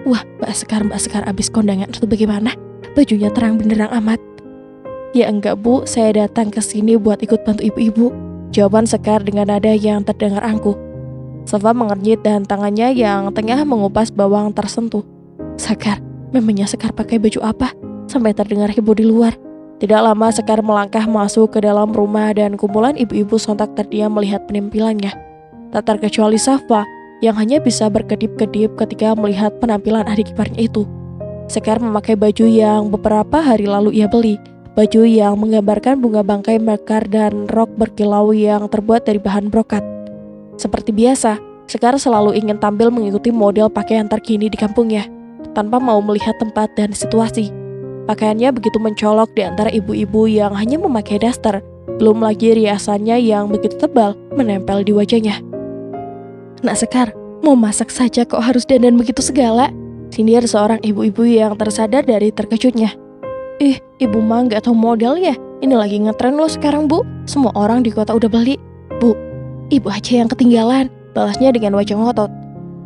Wah, Mbak Sekar abis kondangan itu bagaimana? Bajunya terang benderang amat. Ya enggak Bu, saya datang ke sini buat ikut bantu ibu-ibu, jawaban Sekar dengan nada yang terdengar angkuh. Safa mengernyit dan tangannya yang tengah mengupas bawang tersentuh. Sekar, memangnya Sekar pakai baju apa? Sampai terdengar heboh di luar. Tidak lama Sekar melangkah masuk ke dalam rumah dan kumpulan ibu-ibu sontak terdiam melihat penampilannya. Tak terkecuali Safa yang hanya bisa berkedip-kedip ketika melihat penampilan adik iparnya itu. Sekar memakai baju yang beberapa hari lalu ia beli. Baju yang menggambarkan bunga bangkai mekar dan rok berkilau yang terbuat dari bahan brokat. Seperti biasa, Sekar selalu ingin tampil mengikuti model pakaian terkini di kampungnya, tanpa mau melihat tempat dan situasi. Pakaiannya begitu mencolok di antara ibu-ibu yang hanya memakai daster, belum lagi riasannya yang begitu tebal menempel di wajahnya. "Nak Sekar, mau masak saja kok harus dandan begitu segala?" sindir seorang ibu-ibu yang tersadar dari terkejutnya. "Ih, ibu mah nggak tahu model ya? Ini lagi ngetren loh sekarang, Bu. Semua orang di kota udah beli." "Bu, ibu aja yang ketinggalan," balasnya dengan wajah ngotot.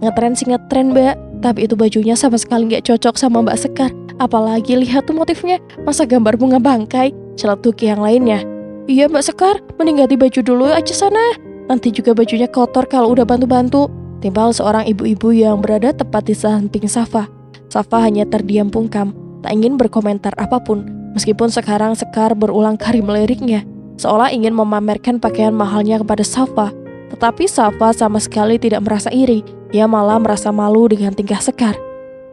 "Ngetren sih ngetren, Mbak, tapi itu bajunya sama sekali nggak cocok sama Mbak Sekar. Apalagi lihat tuh motifnya, masa gambar bunga bangkai?" celetuk yang lainnya. "Iya Mbak Sekar, mending ganti baju dulu aja sana. Nanti juga bajunya kotor kalau udah bantu-bantu," timpal seorang ibu-ibu yang berada tepat di samping Safa. Safa hanya terdiam pungkam, tak ingin berkomentar apapun, meskipun sekarang Sekar berulang kali meliriknya, seolah ingin memamerkan pakaian mahalnya kepada Safa. Tetapi Safa sama sekali tidak merasa iri, ia malah merasa malu dengan tingkah Sekar.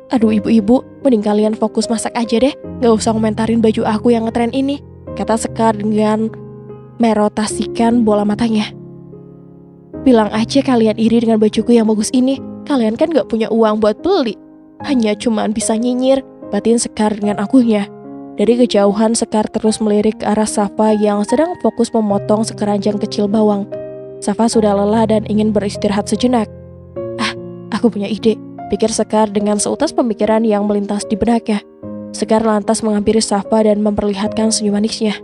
"Aduh ibu-ibu, mending kalian fokus masak aja deh, gak usah komentarin baju aku yang ngetren ini," kata Sekar dengan merotasikan bola matanya. "Bilang aja kalian iri dengan bajuku yang bagus ini, kalian kan gak punya uang buat beli. Hanya cuman bisa nyinyir," batin Sekar dengan angkuhnya. Dari kejauhan Sekar terus melirik ke arah Safa yang sedang fokus memotong sekeranjang kecil bawang. Safa sudah lelah dan ingin beristirahat sejenak. "Ah, aku punya ide," pikir Sekar dengan seutas pemikiran yang melintas di benaknya. Sekar lantas menghampiri Safa dan memperlihatkan senyum manisnya.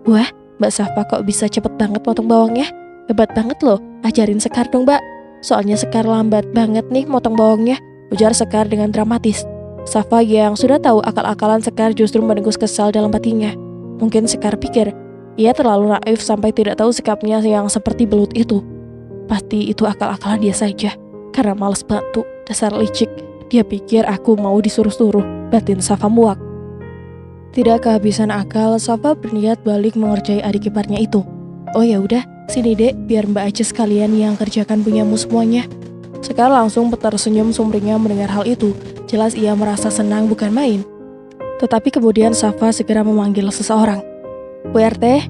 "Wah, Mbak Safa kok bisa cepet banget potong bawangnya? Hebat banget loh, ajarin Sekar dong Mbak. Soalnya Sekar lambat banget nih motong bawangnya," ujar Sekar dengan dramatis. Safa yang sudah tahu akal-akalan Sekar justru mendengus kesal dalam hatinya. Mungkin Sekar pikir, ia terlalu naif sampai tidak tahu sikapnya yang seperti belut itu. Pasti itu akal-akalan dia saja, karena malas bantu, dasar licik. Dia pikir aku mau disuruh-suruh, batin Safa muak. Tidak kehabisan akal, Safa berniat balik mengerjai adik iparnya itu. "Oh ya udah, sini Dek, biar Mbak aja sekalian yang kerjakan punyamu semuanya." Sekar langsung tersenyum sumringah mendengar hal itu. Jelas ia merasa senang bukan main. Tetapi kemudian Safa segera memanggil seseorang. "Bu RT?"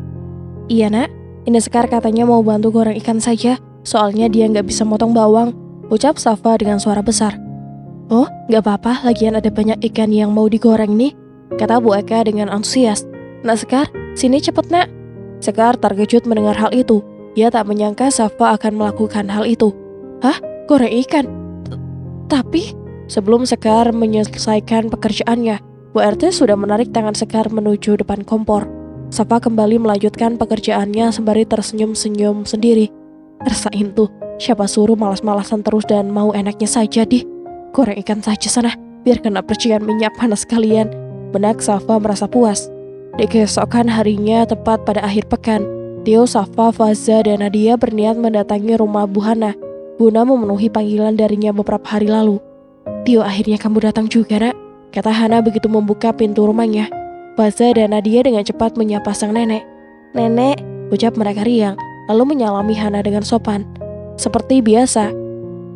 "Iya nak, ini Sekar katanya mau bantu goreng ikan saja, soalnya dia nggak bisa motong bawang," ucap Safa dengan suara besar. "Oh, nggak apa-apa, lagian ada banyak ikan yang mau digoreng nih," kata Bu Eka dengan antusias. "Nak Sekar, sini cepet nak." Sekar terkejut mendengar hal itu. Ia tak menyangka Safa akan melakukan hal itu. "Hah? Goreng ikan? Tapi..." Sebelum Sekar menyelesaikan pekerjaannya, Bu RT sudah menarik tangan Sekar menuju depan kompor. Safa kembali melanjutkan pekerjaannya sembari tersenyum-senyum sendiri. "Rasain tuh, siapa suruh malas-malasan terus dan mau enaknya saja di. Goreng ikan saja sana, biar kena percikan minyak panas kalian." Benak Safa merasa puas. Di keesokan harinya, tepat pada akhir pekan, Tio, Safa, Faza, dan Nadia berniat mendatangi rumah Bu Hana guna memenuhi panggilan darinya beberapa hari lalu. "Tio, akhirnya kamu datang juga nak," kata Hana begitu membuka pintu rumahnya. Faza dan Nadia dengan cepat menyapa sang nenek. "Nenek," ucap mereka riang, lalu menyalami Hana dengan sopan. Seperti biasa,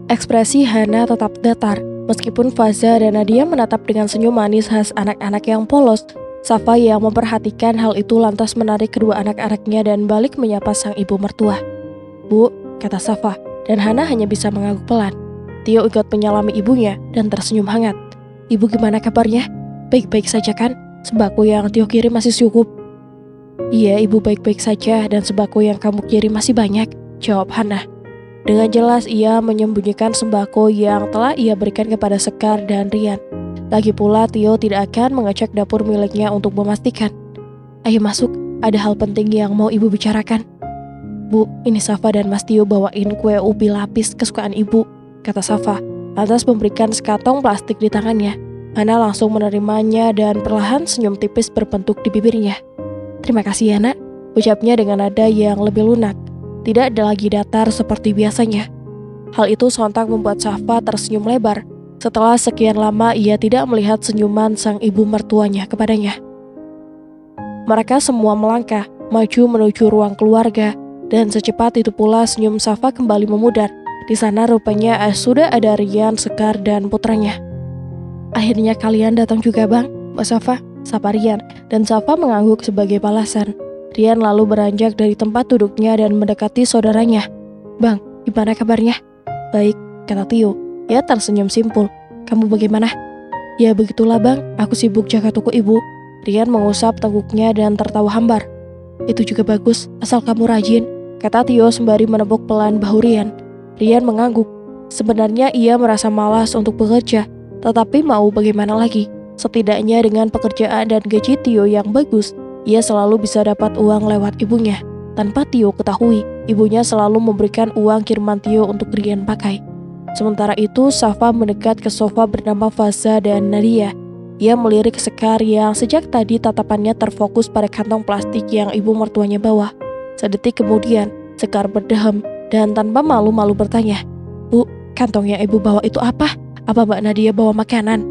ekspresi Hana tetap datar, meskipun Faza dan Nadia menatap dengan senyum manis khas anak-anak yang polos. Safa yang memperhatikan hal itu lantas menarik kedua anak-anaknya dan balik menyapa sang ibu mertua. "Bu," kata Safa, dan Hana hanya bisa mengangguk pelan. Tio ikut menyalami ibunya dan tersenyum hangat. "Ibu gimana kabarnya? Baik-baik saja kan? Sembako yang Tio kirim masih cukup?" "Iya, ibu baik-baik saja dan sembako yang kamu kirim masih banyak," jawab Hana. Dengan jelas ia menyembunyikan sembako yang telah ia berikan kepada Sekar dan Rian. Lagi pula Tio tidak akan mengecek dapur miliknya untuk memastikan. "Ayo masuk, ada hal penting yang mau ibu bicarakan." "Bu, ini Safa dan Mas Tio bawain kue ubi lapis kesukaan ibu," kata Safa, lantas memberikan sekantong plastik di tangannya. Hana langsung menerimanya dan perlahan senyum tipis berbentuk di bibirnya. "Terima kasih ya nak," ucapnya dengan nada yang lebih lunak. Tidak ada lagi datar seperti biasanya. Hal itu sontak membuat Safa tersenyum lebar. Setelah sekian lama ia tidak melihat senyuman sang ibu mertuanya kepadanya. Mereka semua melangkah, maju menuju ruang keluarga, dan secepat itu pula senyum Safa kembali memudar. Di sana rupanya sudah ada Rian, Sekar, dan putranya. "Akhirnya kalian datang juga bang, Mbak Safa," sapa Rian, dan Safa mengangguk sebagai balasan. Rian lalu beranjak dari tempat duduknya dan mendekati saudaranya. "Bang, gimana kabarnya?" Baik, kata Tio. Ia tersenyum simpul. Kamu bagaimana? Ya begitulah bang, aku sibuk jaga toko ibu. Rian mengusap teguknya dan tertawa hambar. Itu juga bagus, asal kamu rajin, kata Tio sembari menepuk pelan bahu Rian. Rian mengangguk. Sebenarnya ia merasa malas untuk bekerja, tetapi mau bagaimana lagi? Setidaknya dengan pekerjaan dan gaji Tio yang bagus, ia selalu bisa dapat uang lewat ibunya. Tanpa Tio ketahui, ibunya selalu memberikan uang kiriman Tio untuk Rian pakai. Sementara itu, Safa mendekat ke sofa bernama Faza dan Nadia. Ia melirik Sekar yang sejak tadi tatapannya terfokus pada kantong plastik yang ibu mertuanya bawa. Sedetik kemudian, Sekar berdehem dan tanpa malu-malu bertanya, Bu, kantong yang ibu bawa itu apa? Apa Mbak Nadia bawa makanan?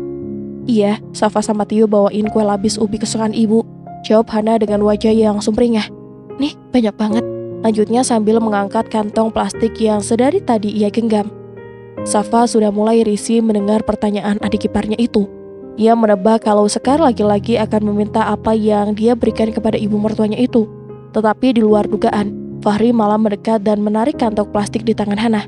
Iya, Safa sama Tio bawain kue lapis ubi kesukaan ibu, jawab Hana dengan wajah yang sumringah. Nih, banyak banget, lanjutnya sambil mengangkat kantong plastik yang sedari tadi ia genggam. Safa sudah mulai risih mendengar pertanyaan adik iparnya itu. Ia menebak kalau Sekar lagi-lagi akan meminta apa yang dia berikan kepada ibu mertuanya itu. Tetapi di luar dugaan, Fahri malah mendekat dan menarik kantong plastik di tangan Hana.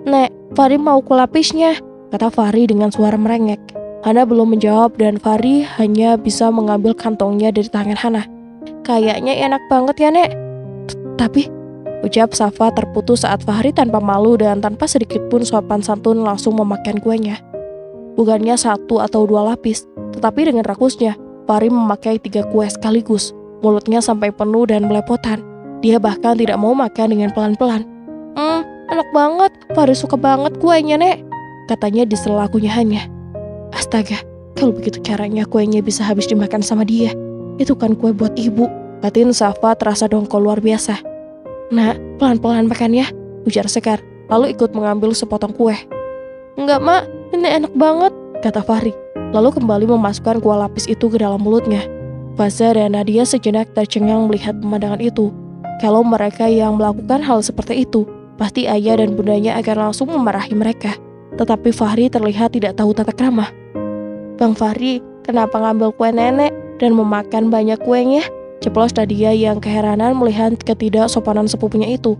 Nek, Fahri mau kue lapisnya, kata Fahri dengan suara merengek. Hana belum menjawab dan Fahri hanya bisa mengambil kantongnya dari tangan Hana. Kayaknya enak banget ya Nek. Tapi, ucap Safa terputus saat Fahri tanpa malu dan tanpa sedikit pun sopan santun langsung memakan kuenya. Bukannya 1 atau 2 lapis, tetapi dengan rakusnya, Fahri memakai 3 kue sekaligus. Mulutnya sampai penuh dan melepotan. Dia bahkan tidak mau makan dengan pelan-pelan. Enak banget, Fahri suka banget kuenya Nek, katanya di sela kunyahannya. Astaga, kalau begitu caranya kuenya bisa habis dimakan sama dia. Itu kan kue buat ibu, batin Safa terasa dongkol luar biasa. Nak, pelan-pelan makan ya, ujar Sekar, lalu ikut mengambil sepotong kue. Enggak mak, ini enak banget, kata Fahri, lalu kembali memasukkan kue lapis itu ke dalam mulutnya. Faza dan Nadia sejenak tercengang melihat pemandangan itu. Kalau mereka yang melakukan hal seperti itu, pasti ayah dan bundanya akan langsung memarahi mereka. Tetapi Fahri terlihat tidak tahu tata krama. Bang Fahri, kenapa ngambil kue nenek dan memakan banyak kuenya? Ceplos Nadia yang keheranan melihat ketidaksopanan sepupunya itu.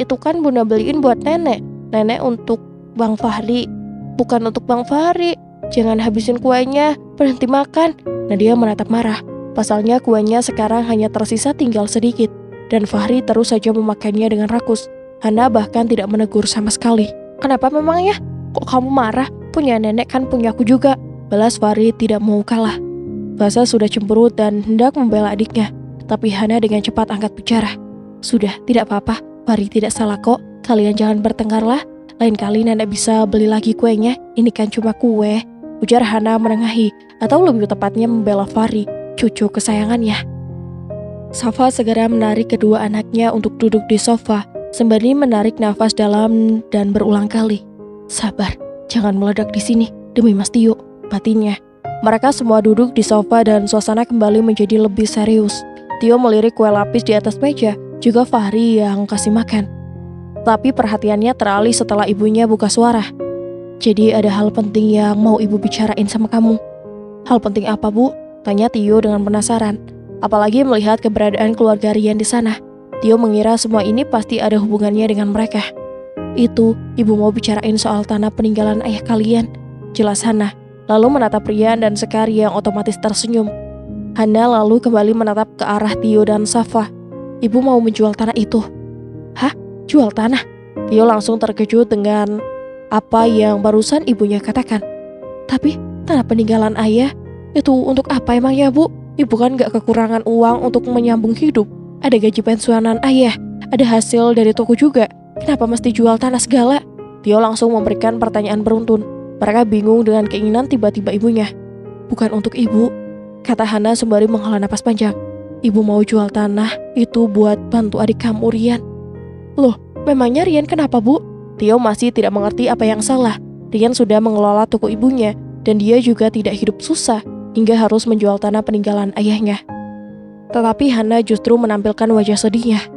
Itu kan bunda beliin buat nenek. Nenek untuk Bang Fahri, bukan untuk Bang Fahri. Jangan habisin kuenya, berhenti makan. Nadia menatap marah. Pasalnya kuenya sekarang hanya tersisa tinggal sedikit. Dan Fahri terus saja memakannya dengan rakus. Hana bahkan tidak menegur sama sekali. Kenapa memangnya? Kok kamu marah? Punya nenek kan punya aku juga. Balas Fahri tidak mau kalah. Faza sudah cemberut dan hendak membela adiknya. Tapi Hana dengan cepat angkat bicara. Sudah, tidak apa-apa. Fahri tidak salah kok. Kalian jangan bertengkarlah. Lain kali nenek bisa beli lagi kuenya. Ini kan cuma kue, ujar Hana menengahi. Atau lebih tepatnya membela Fahri, cucu kesayangannya. Safa segera menarik kedua anaknya untuk duduk di sofa, sembari menarik nafas dalam dan berulang kali. Sabar, jangan meledak di sini, demi Mas Tio, batinnya. Mereka semua duduk di sofa dan suasana kembali menjadi lebih serius. Tio melirik kue lapis di atas meja, juga Fahri yang kasih makan. Tapi perhatiannya teralih setelah ibunya buka suara. Jadi ada hal penting yang mau ibu bicarain sama kamu. Hal penting apa bu? Tanya Tio dengan penasaran. Apalagi melihat keberadaan keluarga Rian di sana. Tio mengira semua ini pasti ada hubungannya dengan mereka. Itu, ibu mau bicarain soal tanah peninggalan ayah kalian, jelas Hana. Lalu menatap Rian dan Sekar yang otomatis tersenyum. Hana lalu kembali menatap ke arah Tio dan Safa. Ibu mau menjual tanah itu. Hah? Jual tanah? Tio langsung terkejut dengan apa yang barusan ibunya katakan. Tapi tanah peninggalan ayah itu untuk apa emang ya bu? Ibu kan gak kekurangan uang untuk menyambung hidup. Ada gaji pensiunan ayah, ada hasil dari toko juga. Kenapa mesti jual tanah segala? Tio langsung memberikan pertanyaan beruntun. Mereka bingung dengan keinginan tiba-tiba ibunya. Bukan untuk ibu, kata Hana sembari menghela napas panjang. Ibu mau jual tanah itu buat bantu adik kamu Rian. Loh, memangnya Rian kenapa bu? Tio masih tidak mengerti apa yang salah. Rian sudah mengelola toko ibunya dan dia juga tidak hidup susah hingga harus menjual tanah peninggalan ayahnya. Tetapi Hana justru menampilkan wajah sedihnya.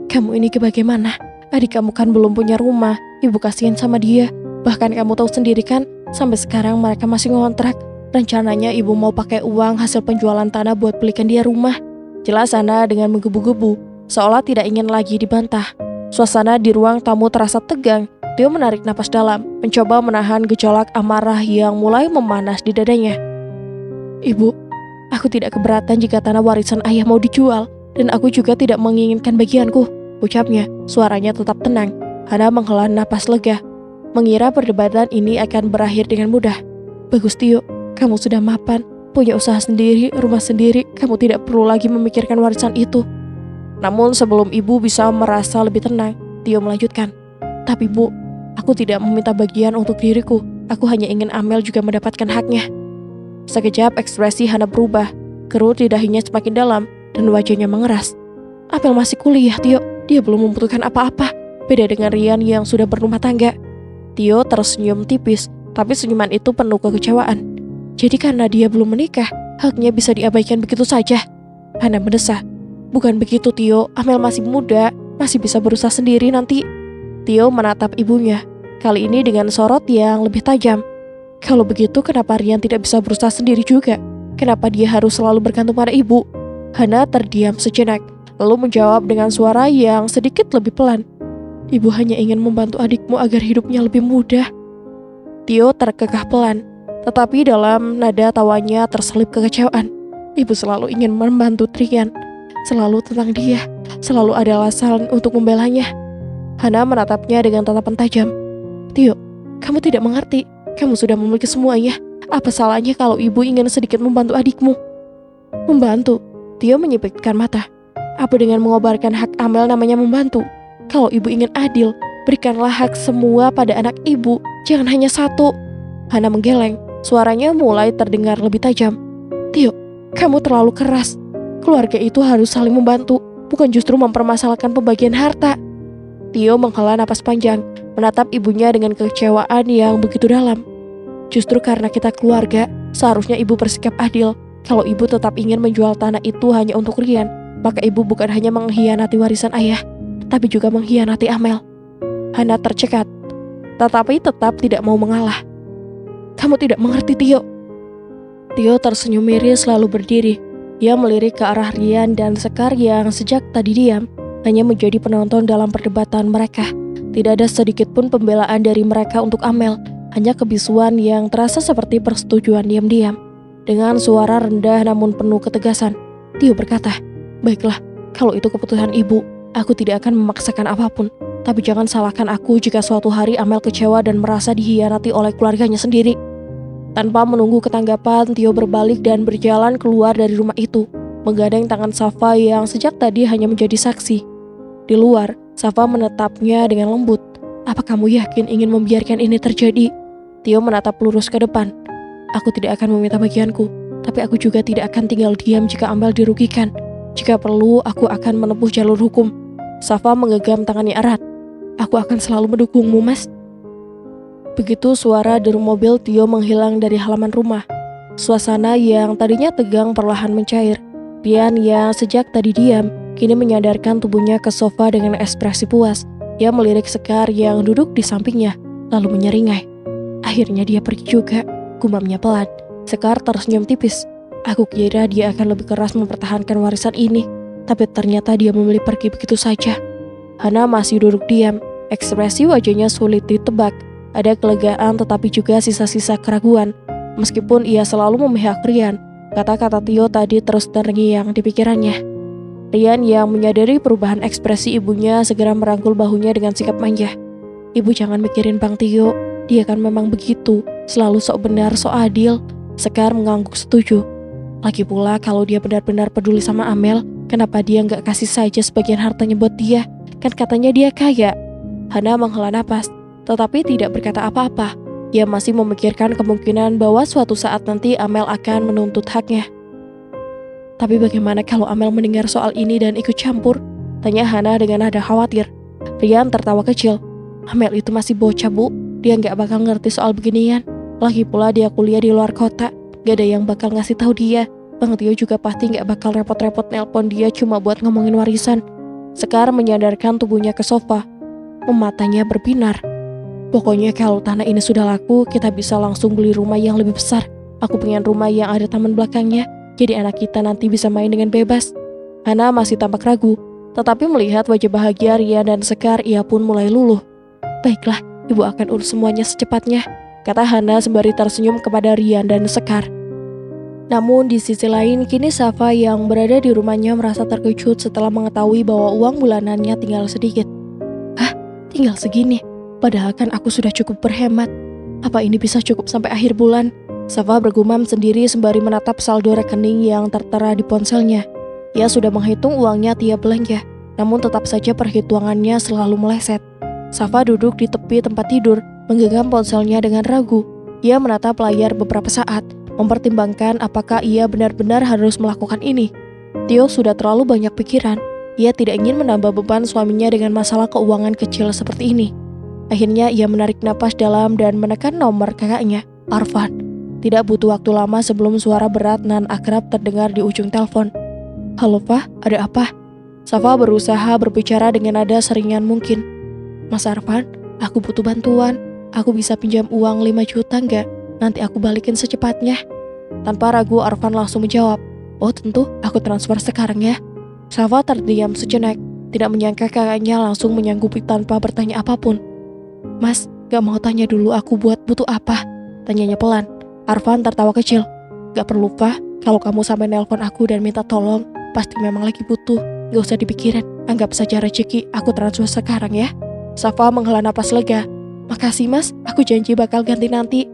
Kamu ini bagaimana? Adik kamu kan belum punya rumah. Ibu kasihan sama dia. Bahkan kamu tahu sendiri kan, sampai sekarang mereka masih ngontrak. Rencananya ibu mau pakai uang hasil penjualan tanah buat belikan dia rumah. Jelas Hana dengan menggebu-gebu, seolah tidak ingin lagi dibantah. Suasana di ruang tamu terasa tegang Tio menarik napas dalam, mencoba menahan gejolak amarah yang mulai memanas di dadanya. Ibu, aku tidak keberatan jika tanah warisan ayah mau dijual, dan aku juga tidak menginginkan bagianku, ucapnya. Suaranya tetap tenang. Hana menghela napas lega, mengira perdebatan ini akan berakhir dengan mudah. Bagus Tio, kamu sudah mapan, punya usaha sendiri, rumah sendiri, kamu tidak perlu lagi memikirkan warisan itu. Namun sebelum ibu bisa merasa lebih tenang, Tio melanjutkan. Tapi Bu, aku tidak meminta bagian untuk diriku, aku hanya ingin Amel juga mendapatkan haknya. Sekejap ekspresi Hana berubah, kerut di dahinya semakin dalam, dan wajahnya mengeras. Amel masih kuliah Tio, dia belum membutuhkan apa-apa, beda dengan Rian yang sudah berumah tangga. Tio tersenyum tipis, tapi senyuman itu penuh kekecewaan. Jadi karena dia belum menikah, haknya bisa diabaikan begitu saja? Hana mendesah. Bukan begitu Tio, Amel masih muda, masih bisa berusaha sendiri nanti. Tio menatap ibunya, kali ini dengan sorot yang lebih tajam. Kalau begitu kenapa Rian tidak bisa berusaha sendiri juga? Kenapa dia harus selalu bergantung pada ibu? Hana terdiam sejenak, lalu menjawab dengan suara yang sedikit lebih pelan. Ibu hanya ingin membantu adikmu agar hidupnya lebih mudah. Tio terkekeh pelan, tetapi dalam nada tawanya terselip kekecewaan. Ibu selalu ingin membantu Rian, selalu tentang dia, selalu ada alasan untuk membelanya. Hana menatapnya dengan tatapan tajam. Tio, kamu tidak mengerti. Kamu sudah memiliki semuanya. Apa salahnya kalau ibu ingin sedikit membantu adikmu? Membantu? Tio menyipitkan mata. Apa dengan mengobarkan hak Amel namanya membantu? Kalau ibu ingin adil, berikanlah hak semua pada anak ibu. Jangan hanya satu. Hana menggeleng. Suaranya mulai terdengar lebih tajam. Tio, kamu terlalu keras. Keluarga itu harus saling membantu, bukan justru mempermasalahkan pembagian harta. Tio menghela napas panjang, menatap ibunya dengan kekecewaan yang begitu dalam. Justru karena kita keluarga, seharusnya ibu bersikap adil. Kalau ibu tetap ingin menjual tanah itu hanya untuk Rian, maka ibu bukan hanya mengkhianati warisan ayah, tapi juga mengkhianati Amel. Hana tercekat, tetapi tetap tidak mau mengalah. Kamu tidak mengerti Tio. Tio tersenyum miris lalu berdiri. Dia melirik ke arah Rian dan Sekar yang sejak tadi diam, hanya menjadi penonton dalam perdebatan mereka. Tidak ada sedikit pun pembelaan dari mereka untuk Amel, hanya kebisuan yang terasa seperti persetujuan diam-diam. Dengan suara rendah namun penuh ketegasan, Tio berkata, baiklah, kalau itu keputusan ibu, aku tidak akan memaksakan apapun. Tapi jangan salahkan aku jika suatu hari Amel kecewa dan merasa dikhianati oleh keluarganya sendiri. Tanpa menunggu ketanggapan, Tio berbalik dan berjalan keluar dari rumah itu, menggandeng tangan Safa yang sejak tadi hanya menjadi saksi. Di luar, Safa menatapnya dengan lembut. Apa kamu yakin ingin membiarkan ini terjadi? Tio menatap lurus ke depan. Aku tidak akan meminta bagianku, tapi aku juga tidak akan tinggal diam jika Amel dirugikan. Jika perlu, aku akan menempuh jalur hukum. Safa menggenggam tangannya erat. Aku akan selalu mendukungmu, Mas. Begitu suara deru mobil Tio menghilang dari halaman rumah. Suasana yang tadinya tegang perlahan mencair. Rian yang sejak tadi diam, kini menyadarkan tubuhnya ke sofa dengan ekspresi puas. Dia melirik Sekar yang duduk di sampingnya, lalu menyeringai. Akhirnya dia pergi juga, gumamnya pelan. Sekar tersenyum tipis. Aku kira dia akan lebih keras mempertahankan warisan ini, tapi ternyata dia memilih pergi begitu saja. Hana masih duduk diam, ekspresi wajahnya sulit ditebak. Ada kelegaan tetapi juga sisa-sisa keraguan. Meskipun ia selalu memihak Rian, kata-kata Tio tadi terus terngiang di pikirannya. Rian yang menyadari perubahan ekspresi ibunya segera merangkul bahunya dengan sikap manja. Ibu jangan mikirin Bang Tio, dia kan memang begitu, selalu sok benar, sok adil. Sekar mengangguk setuju. Lagi pula kalau dia benar-benar peduli sama Amel, kenapa dia nggak kasih saja sebagian hartanya buat dia? Kan katanya dia kaya. Hana menghela napas, tetapi tidak berkata apa-apa. Dia masih memikirkan kemungkinan bahwa suatu saat nanti Amel akan menuntut haknya. Tapi bagaimana kalau Amel mendengar soal ini dan ikut campur? Tanya Hana dengan nada khawatir. Rian tertawa kecil. Amel itu masih bocah, Bu. Dia nggak bakal ngerti soal beginian. Lagi pula dia kuliah di luar kota. Gak ada yang bakal ngasih tahu dia. Bang Tio juga pasti gak bakal repot-repot nelpon dia cuma buat ngomongin warisan. Sekar menyadarkan tubuhnya ke sofa. Matanya berbinar. Pokoknya kalau tanah ini sudah laku, kita bisa langsung beli rumah yang lebih besar. Aku pengen rumah yang ada taman belakangnya, jadi anak kita nanti bisa main dengan bebas. Hana masih tampak ragu, tetapi melihat wajah bahagia Rian dan Sekar, ia pun mulai luluh. Baiklah, Ibu akan urus semuanya secepatnya, kata Hana sembari tersenyum kepada Rian dan Sekar. Namun di sisi lain, kini Safa yang berada di rumahnya merasa terkejut setelah mengetahui bahwa uang bulanannya tinggal sedikit. Hah? Tinggal segini? Padahal kan aku sudah cukup berhemat. Apa ini bisa cukup sampai akhir bulan? Safa bergumam sendiri sembari menatap saldo rekening yang tertera di ponselnya. Ia sudah menghitung uangnya tiap belanja, namun tetap saja perhitungannya selalu meleset. Safa duduk di tepi tempat tidur, menggenggam ponselnya dengan ragu. Ia menatap layar beberapa saat, mempertimbangkan apakah ia benar-benar harus melakukan ini. Tio sudah terlalu banyak pikiran. Ia tidak ingin menambah beban suaminya dengan masalah keuangan kecil seperti ini. Akhirnya ia menarik napas dalam dan menekan nomor kakaknya, Arfan. Tidak butuh waktu lama sebelum suara berat nan akrab terdengar di ujung telepon. Halo Fah, ada apa? Safa berusaha berbicara dengan nada seringan mungkin. Mas Arfan, aku butuh bantuan. Aku bisa pinjam uang 5 juta nggak? Nanti aku balikin secepatnya. Tanpa ragu Arfan langsung menjawab. Oh tentu, aku transfer sekarang ya. Safa terdiam sejenak. Tidak menyangka kakaknya langsung menyanggupi tanpa bertanya apapun. Mas, gak mau tanya dulu aku butuh apa? Tanyanya pelan. Arfan tertawa kecil. Gak perlu Fah, kalau kamu sampai nelpon aku dan minta tolong, pasti memang lagi butuh. Gak usah dipikirin, anggap saja rezeki, aku transfer sekarang ya. Safa menghela napas lega. Makasih mas, aku janji bakal ganti nanti.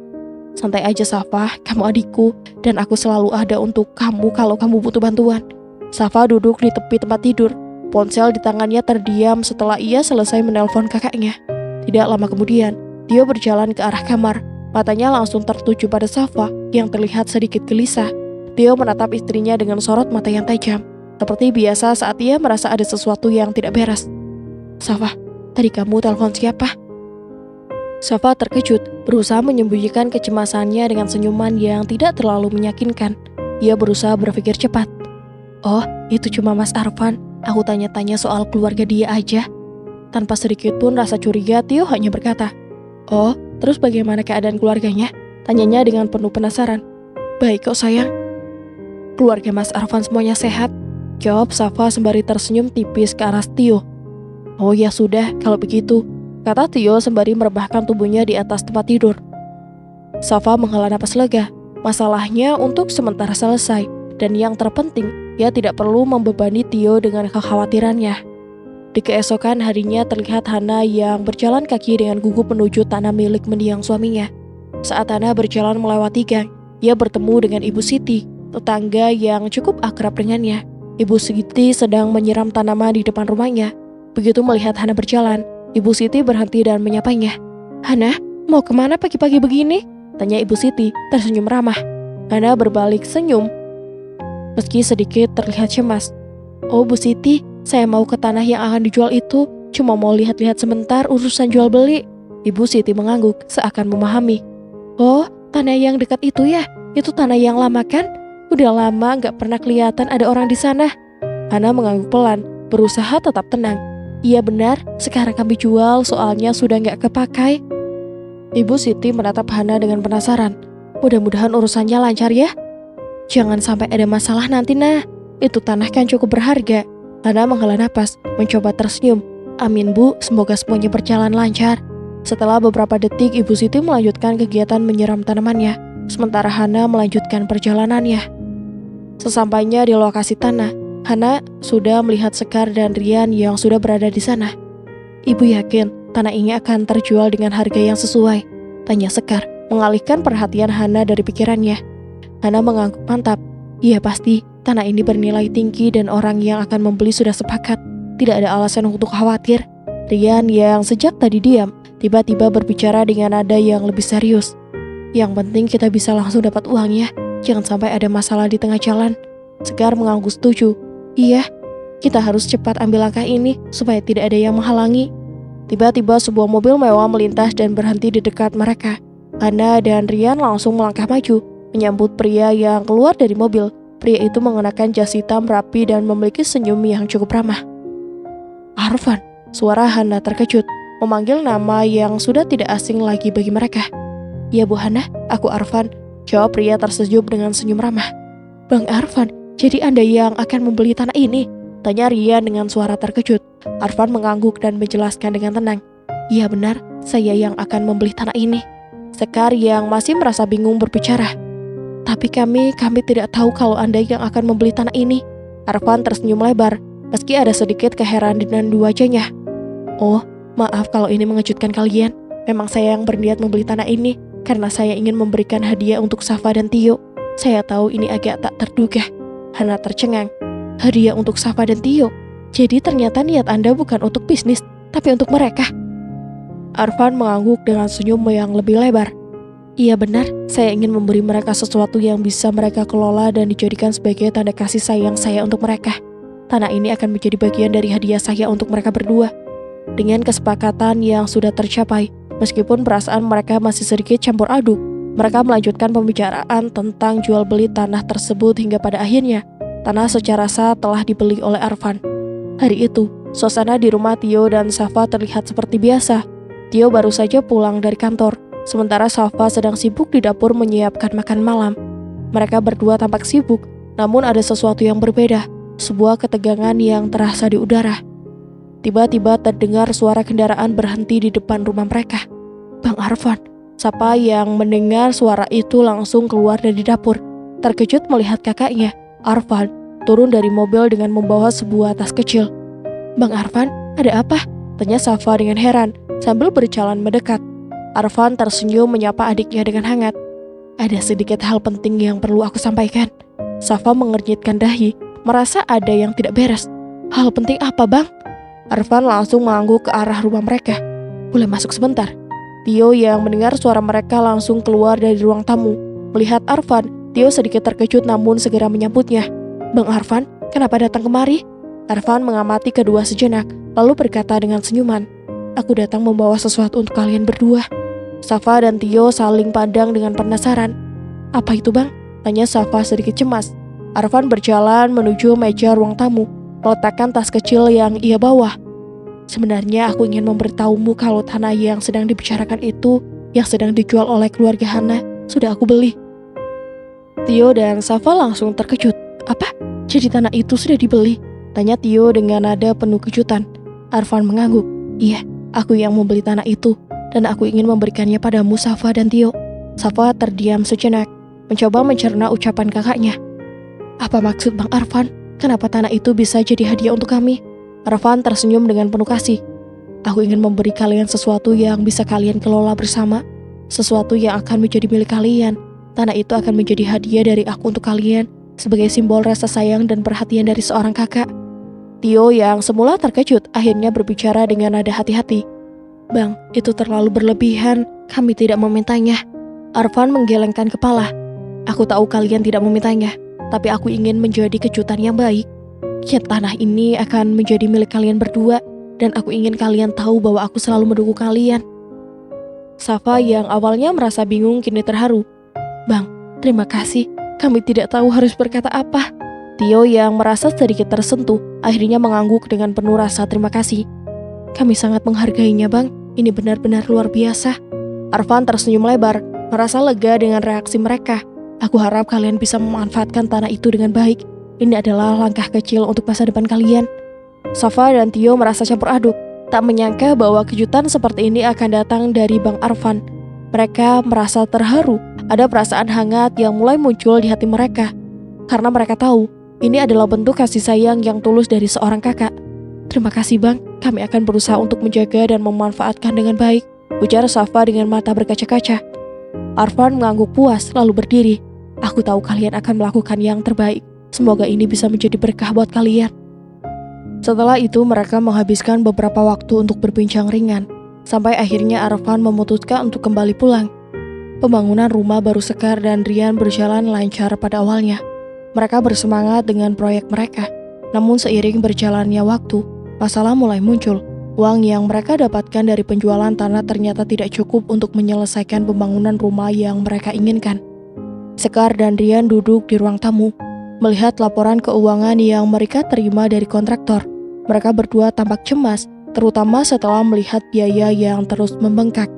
Santai aja Safa, kamu adikku, dan aku selalu ada untuk kamu kalau kamu butuh bantuan. Safa duduk di tepi tempat tidur. Ponsel di tangannya terdiam setelah ia selesai menelpon kakaknya. Tidak lama kemudian, dia berjalan ke arah kamar. Matanya langsung tertuju pada Safa yang terlihat sedikit gelisah. Theo menatap istrinya dengan sorot mata yang tajam. Seperti biasa saat ia merasa ada sesuatu yang tidak beres. Safa, tadi kamu telepon siapa? Safa terkejut, berusaha menyembunyikan kecemasannya dengan senyuman yang tidak terlalu meyakinkan. Ia berusaha berpikir cepat. Oh, itu cuma Mas Arfan. Aku tanya-tanya soal keluarga dia aja. Tanpa sedikit pun rasa curiga, Tio hanya berkata, oh, terus bagaimana keadaan keluarganya? Tanyanya dengan penuh penasaran. Baik kok sayang. Keluarga Mas Arfan semuanya sehat? Jawab Safa sembari tersenyum tipis ke arah Tio. Oh ya sudah, kalau begitu, kata Tio sembari merebahkan tubuhnya di atas tempat tidur. Safa menghela napas lega. Masalahnya untuk sementara selesai, dan yang terpenting, ia tidak perlu membebani Tio dengan kekhawatirannya. Di keesokan harinya terlihat Hana yang berjalan kaki dengan gugup menuju tanah milik mendiang suaminya. Saat Hana berjalan melewati gang, ia bertemu dengan Ibu Siti, tetangga yang cukup akrab dengannya. Ibu Siti sedang menyiram tanaman di depan rumahnya. Begitu melihat Hana berjalan, Ibu Siti berhenti dan menyapanya. Hana, mau kemana pagi-pagi begini? Tanya Ibu Siti, tersenyum ramah. Hana berbalik senyum, meski sedikit terlihat cemas. Oh Bu Siti, saya mau ke tanah yang akan dijual itu, cuma mau lihat-lihat sebentar urusan jual beli. Ibu Siti mengangguk seakan memahami. Oh, tanah yang dekat itu ya? Itu tanah yang lama kan? Udah lama gak pernah kelihatan ada orang di sana. Hana mengangguk pelan, berusaha tetap tenang. Iya benar, sekarang kami jual soalnya sudah gak kepakai. Ibu Siti menatap Hana dengan penasaran. Mudah-mudahan urusannya lancar ya. Jangan sampai ada masalah nanti nah. Itu tanah kan cukup berharga. Hana menghela napas, mencoba tersenyum. Amin Bu, semoga semuanya berjalan lancar. Setelah beberapa detik, Ibu Siti melanjutkan kegiatan menyiram tanamannya, sementara Hana melanjutkan perjalanannya. Sesampainya di lokasi tanah, Hana sudah melihat Sekar dan Rian yang sudah berada di sana. Ibu yakin tanah ini akan terjual dengan harga yang sesuai? Tanya Sekar, mengalihkan perhatian Hana dari pikirannya. Hana mengangguk mantap. Iya pasti. Tanah ini bernilai tinggi dan orang yang akan membeli sudah sepakat. Tidak ada alasan untuk khawatir. Rian yang sejak tadi diam, tiba-tiba berbicara dengan nada yang lebih serius. Yang penting kita bisa langsung dapat uangnya. Jangan sampai ada masalah di tengah jalan. Sekar mengangguk setuju. Iya, kita harus cepat ambil langkah ini supaya tidak ada yang menghalangi. Tiba-tiba sebuah mobil mewah melintas dan berhenti di dekat mereka. Hana dan Rian langsung melangkah maju, menyambut pria yang keluar dari mobil. Pria itu mengenakan jas hitam rapi dan memiliki senyum yang cukup ramah. Arfan, suara Hana terkejut, memanggil nama yang sudah tidak asing lagi bagi mereka. Ya Bu Hana, aku Arfan, jawab pria tersenyum dengan senyum ramah. Bang Arfan, jadi Anda yang akan membeli tanah ini? Tanya Rian dengan suara terkejut. Arfan mengangguk dan menjelaskan dengan tenang. Iya benar, saya yang akan membeli tanah ini. Sekar yang masih merasa bingung berbicara. Tapi kami tidak tahu kalau Anda yang akan membeli tanah ini. Arfan tersenyum lebar, meski ada sedikit keheranan di wajahnya. Oh, maaf kalau ini mengejutkan kalian. Memang saya yang berniat membeli tanah ini karena saya ingin memberikan hadiah untuk Safa dan Tio. Saya tahu ini agak tak terduga. Hana tercengang. Hadiah untuk Safa dan Tio? Jadi ternyata niat Anda bukan untuk bisnis, tapi untuk mereka. Arfan mengangguk dengan senyum yang lebih lebar. Iya benar, saya ingin memberi mereka sesuatu yang bisa mereka kelola dan dijadikan sebagai tanda kasih sayang saya untuk mereka. Tanah ini akan menjadi bagian dari hadiah saya untuk mereka berdua. Dengan kesepakatan yang sudah tercapai, meskipun perasaan mereka masih sedikit campur aduk, mereka melanjutkan pembicaraan tentang jual beli tanah tersebut hingga pada akhirnya, tanah secara sah telah dibeli oleh Arfan. Hari itu, suasana di rumah Tio dan Safa terlihat seperti biasa. Tio baru saja pulang dari kantor, sementara Safa sedang sibuk di dapur menyiapkan makan malam. Mereka berdua tampak sibuk, namun ada sesuatu yang berbeda, sebuah ketegangan yang terasa di udara. Tiba-tiba terdengar suara kendaraan berhenti di depan rumah mereka. Bang Arfan, Safa yang mendengar suara itu langsung keluar dari dapur. Terkejut melihat kakaknya, Arfan, turun dari mobil dengan membawa sebuah tas kecil. Bang Arfan, ada apa? Tanya Safa dengan heran, sambil berjalan mendekat. Arfan tersenyum menyapa adiknya dengan hangat. Ada sedikit hal penting yang perlu aku sampaikan. Safa mengernyitkan dahi, merasa ada yang tidak beres. Hal penting apa bang? Arfan langsung mengangguk ke arah rumah mereka. Boleh masuk sebentar? Tio yang mendengar suara mereka langsung keluar dari ruang tamu. Melihat Arfan, Tio sedikit terkejut namun segera menyambutnya. Bang Arfan, kenapa datang kemari? Arfan mengamati kedua sejenak, lalu berkata dengan senyuman. Aku datang membawa sesuatu untuk kalian berdua. Safa dan Tio saling pandang dengan penasaran. Apa itu bang? Tanya Safa sedikit cemas. Arfan berjalan menuju meja ruang tamu, meletakkan tas kecil yang ia bawa. Sebenarnya aku ingin memberitahumu kalau tanah yang sedang dibicarakan itu, yang sedang dijual oleh keluarga Hana, sudah aku beli. Tio dan Safa langsung terkejut. Apa? Jadi tanah itu sudah dibeli? Tanya Tio dengan nada penuh kejutan. Arfan mengangguk. Iya, aku yang membeli tanah itu, dan aku ingin memberikannya padamu Safa dan Tio. Safa terdiam sejenak, mencoba mencerna ucapan kakaknya. Apa maksud Bang Arfan? Kenapa tanah itu bisa jadi hadiah untuk kami? Arfan tersenyum dengan penuh kasih. Aku ingin memberi kalian sesuatu yang bisa kalian kelola bersama. Sesuatu yang akan menjadi milik kalian. Tanah itu akan menjadi hadiah dari aku untuk kalian, sebagai simbol rasa sayang dan perhatian dari seorang kakak. Tio yang semula terkejut akhirnya berbicara dengan nada hati-hati. Bang, itu terlalu berlebihan, kami tidak memintanya. Arfan menggelengkan kepala. Aku tahu kalian tidak memintanya, tapi aku ingin menjadi kejutan yang baik. Tanah ini akan menjadi milik kalian berdua, dan aku ingin kalian tahu bahwa aku selalu mendukung kalian. Safa yang awalnya merasa bingung kini terharu. Bang, terima kasih, kami tidak tahu harus berkata apa. Tio yang merasa sedikit tersentuh, akhirnya mengangguk dengan penuh rasa terima kasih. Kami sangat menghargainya bang, ini benar-benar luar biasa. Arfan tersenyum lebar, merasa lega dengan reaksi mereka. Aku harap kalian bisa memanfaatkan tanah itu dengan baik. Ini adalah langkah kecil untuk masa depan kalian. Safa dan Tio merasa campur aduk, tak menyangka bahwa kejutan seperti ini akan datang dari Bang Arfan. Mereka merasa terharu, ada perasaan hangat yang mulai muncul di hati mereka. Karena mereka tahu, ini adalah bentuk kasih sayang yang tulus dari seorang kakak. Terima kasih bang, kami akan berusaha untuk menjaga dan memanfaatkan dengan baik, ujar Safa dengan mata berkaca-kaca. Arfan mengangguk puas lalu berdiri. Aku tahu kalian akan melakukan yang terbaik. Semoga ini bisa menjadi berkah buat kalian. Setelah itu mereka menghabiskan beberapa waktu untuk berbincang ringan, sampai akhirnya Arfan memutuskan untuk kembali pulang. Pembangunan rumah baru Sekar dan Rian berjalan lancar pada awalnya. Mereka bersemangat dengan proyek mereka. Namun seiring berjalannya waktu, masalah mulai muncul. Uang yang mereka dapatkan dari penjualan tanah ternyata tidak cukup untuk menyelesaikan pembangunan rumah yang mereka inginkan. Sekar dan Rian duduk di ruang tamu, melihat laporan keuangan yang mereka terima dari kontraktor. Mereka berdua tampak cemas, terutama setelah melihat biaya yang terus membengkak.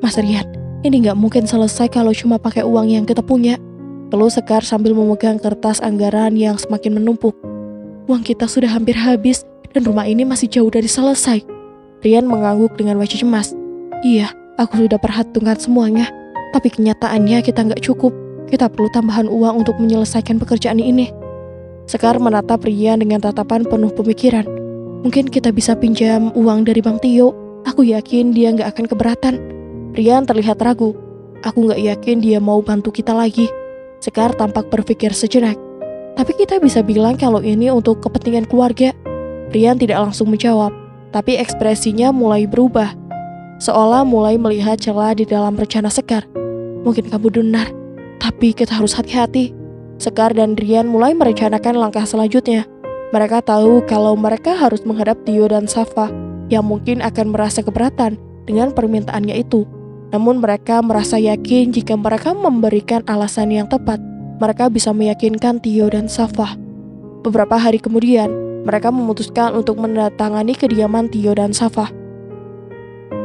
Mas Rian, ini nggak mungkin selesai kalau cuma pakai uang yang kita punya. Keluh Sekar sambil memegang kertas anggaran yang semakin menumpuk. Uang kita sudah hampir habis dan rumah ini masih jauh dari selesai. Rian mengangguk dengan wajah cemas. Iya, aku sudah perhitungkan semuanya. Tapi kenyataannya kita nggak cukup. Kita perlu tambahan uang untuk menyelesaikan pekerjaan ini. Sekar menatap Rian dengan tatapan penuh pemikiran. Mungkin kita bisa pinjam uang dari Bang Tio. Aku yakin dia nggak akan keberatan. Rian terlihat ragu. Aku nggak yakin dia mau bantu kita lagi. Sekar tampak berpikir sejenak. Tapi kita bisa bilang kalau ini untuk kepentingan keluarga. Rian tidak langsung menjawab, tapi ekspresinya mulai berubah. Seolah mulai melihat celah di dalam rencana Sekar. Mungkin kamu benar, tapi kita harus hati-hati. Sekar dan Rian mulai merencanakan langkah selanjutnya. Mereka tahu kalau mereka harus menghadap Tio dan Safa yang mungkin akan merasa keberatan dengan permintaannya itu. Namun mereka merasa yakin jika mereka memberikan alasan yang tepat, mereka bisa meyakinkan Tio dan Safa. Beberapa hari kemudian, mereka memutuskan untuk mendatangani kediaman Tio dan Safa.